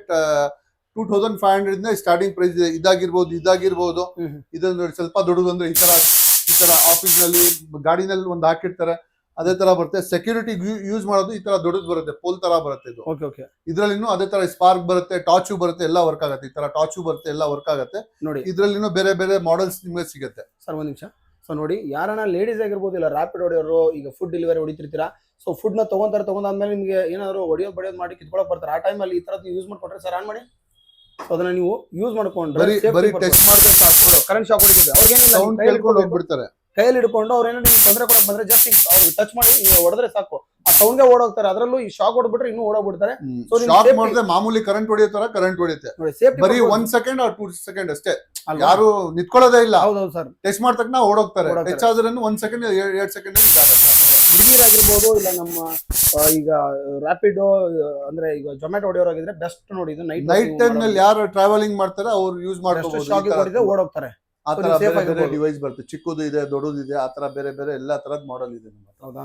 2500 ಇಂದ ಸ್ಟಾರ್ಟಿಂಗ್ ಪ್ರೈಸ್ ಇದೆ. ಇದಾಗಿರ್ಬೋದು ಇದೊಂದು ಸ್ವಲ್ಪ ದೊಡ್ಡದು ಅಂದ್ರೆ ಈ ತರ ಆಫೀಸ್ ನಲ್ಲಿ ಗಾಡಿನಲ್ಲಿ ಒಂದು ಹಾಕಿರ್ತಾರೆ, ಅದೇ ತರ ಬರುತ್ತೆ. ಸೆಕ್ಯೂರಿಟಿ ಯೂಸ್ ಮಾಡೋದು ಈ ತರ ದೊಡ್ಡದು ಬರುತ್ತೆ, ಪೋಲ್ ತರ ಬರುತ್ತೆ ಇದು. ಇದ್ರಲ್ಲಿನೂ ಅದೇ ತರ ಸ್ಪಾರ್ಕ್ ಬರುತ್ತೆ, ಟಾರ್ಚು ಬರುತ್ತೆ, ಎಲ್ಲ ವರ್ಕ್ ಆಗುತ್ತೆ. ಈ ತರ ಟಾರ್ಚು ಬರುತ್ತೆ, ಎಲ್ಲ ವರ್ಕ್ ಆಗುತ್ತೆ ನೋಡಿ. ಇದ್ರಲ್ಲಿನೂ ಬೇರೆ ಬೇರೆ ಮಾಡೆಲ್ಸ್ ನಿಮ್ಗೆ ಸಿಗುತ್ತೆ ಸರ್. ಒಂದ್ ನಿಮಿಷ. ಸೊ ನೋಡಿ, ಯಾರನ್ನ ಲೇಡೀಸ್ ಆಗಿರ್ಬೋದು, ಇಲ್ಲ ರ್ಯಾಪಿಡ್ ಹೊಡೆಯೋರು, ಈಗ ಫುಡ್ ಡೆಲಿವರಿ ಹೊಡಿತಿರ್ತೀರಾ. ಸೊ ಫುಡ್ ನ ತಗೊಂಡಾದ್ಮೇಲೆ ನಿಮ್ಗೆ ಏನಾದ್ರು ಹೊಡೆಯೋದು ಮಾಡಿ ಕಿತ್ಕೊಳಕ್ ಬರ್ತಾರೆ. ಆ ಟೈಮಲ್ಲಿ ಈ ತರದ್ದು ಯೂಸ್ ಮಾಡ್ಕೊಂಡ್ರೆ ಸರ್ ಆನ್ ಮಾಡಿ. ಸೊ ಅದನ್ನ ನೀವು ಯೂಸ್ ಮಾಡ್ಕೊಂಡ್ರೆ ಬರೀ ಟೆಸ್ಟ್ ಮಾಡಿದ್ರೆ ಸಾಕು, ಕರೆಂಟ್ ಶಾಕ್ ಹೊಡಿತದೆ. ಅವ್ರಿಗೇನಿಲ್ಲ, ಸೌಂಡ್ ಕೇಳ್ಕೊಂಡು ಹೋಗ್ಬಿಡ್ತಾರೆ. ಕೈಯಲ್ಲಿ ಹಿಡ್ಕೊಂಡು ಅವ್ರೇನೋ ನಿಮ್ಗೆ ತೊಂದರೆ ಕೊಡಕ್ ಬಂದ್ರೆ ಜಸ್ಟ್ ಅವ್ರು ಟಚ್ ಮಾಡಿ ನೀವು ಹೊಡೆದ್ರೆ ಸಾಕು, ಆ ಸೌಂಡ್ಗೆ ಓಡೋಗ್ತಾರೆ. ಅದರಲ್ಲೂ ಈ ಶಾಕ್ ಹೊಡ್ಬಿಟ್ರೆ ಇನ್ನೂ ಓಡೋಗ್ಬಿಡ್ತಾರೆ. ಶಾಕ್ ಮಾಡಿದ್ರೆ ಮಾಮೂಲಿ ಕರೆಂಟ್ ಹೊಡೆಯೋ ತರ ಕರೆಂಟ್ ಹೊಡೆಯುತ್ತೆ. ಬರೀ 1 ಸೆಕೆಂಡ್ ಆರ್ 2 ಸೆಕೆಂಡ್ ಅಷ್ಟೇ, ಯಾರು ನಿಂತ್ಕೊಳ್ಳೋದೇ ಇಲ್ಲ. ಹೌದೌದು ಸರ್. ಟೆಸ್ಟ್ ಮಾಡಿದ ತಕ್ಷಣ ಓಡೋಗ್ತಾರೆ. ಟಚ್ ಆದ್ರೆ 1 ಸೆಕೆಂಡ್ 2 ಸೆಕೆಂಡ್ ಹುಡುಗಿರಾಗಿರ್ಬೋದು, ಇಲ್ಲ ನಮ್ಮ ಈಗ ರ್ಯಾಪಿಡ್ ಅಂದ್ರೆ ಈಗ ಜೊಮ್ಯಾಟೊ ಹೊಡೆಯೋರಾಗಿದ್ರೆ ಬೆಸ್ಟ್ ನೋಡಿ. ಇದು ನೈಟ್ ಟೈಮ್ ನಲ್ಲಿ ಯಾರು ಟ್ರಾವೆಲಿಂಗ್ ಮಾಡ್ತಾರೆ ಅವ್ರು ಯೂಸ್ ಮಾಡ್ಕೋಬಹುದು. ಓಡೋಗ್ತಾರೆ. ಆ ತರ ಬೇರೆ ಬೇರೆ ಡಿವೈಸ್ ಬರುತ್ತೆ, ಚಿಕ್ಕದು ಇದೆ, ದೊಡ್ಡದು ಇದೆ, ಆ ತರ ಬೇರೆ ಬೇರೆ ಎಲ್ಲಾ ತರದ್ ಮಾಡೆಲ್ ಇದೆ. ಹೌದಾ?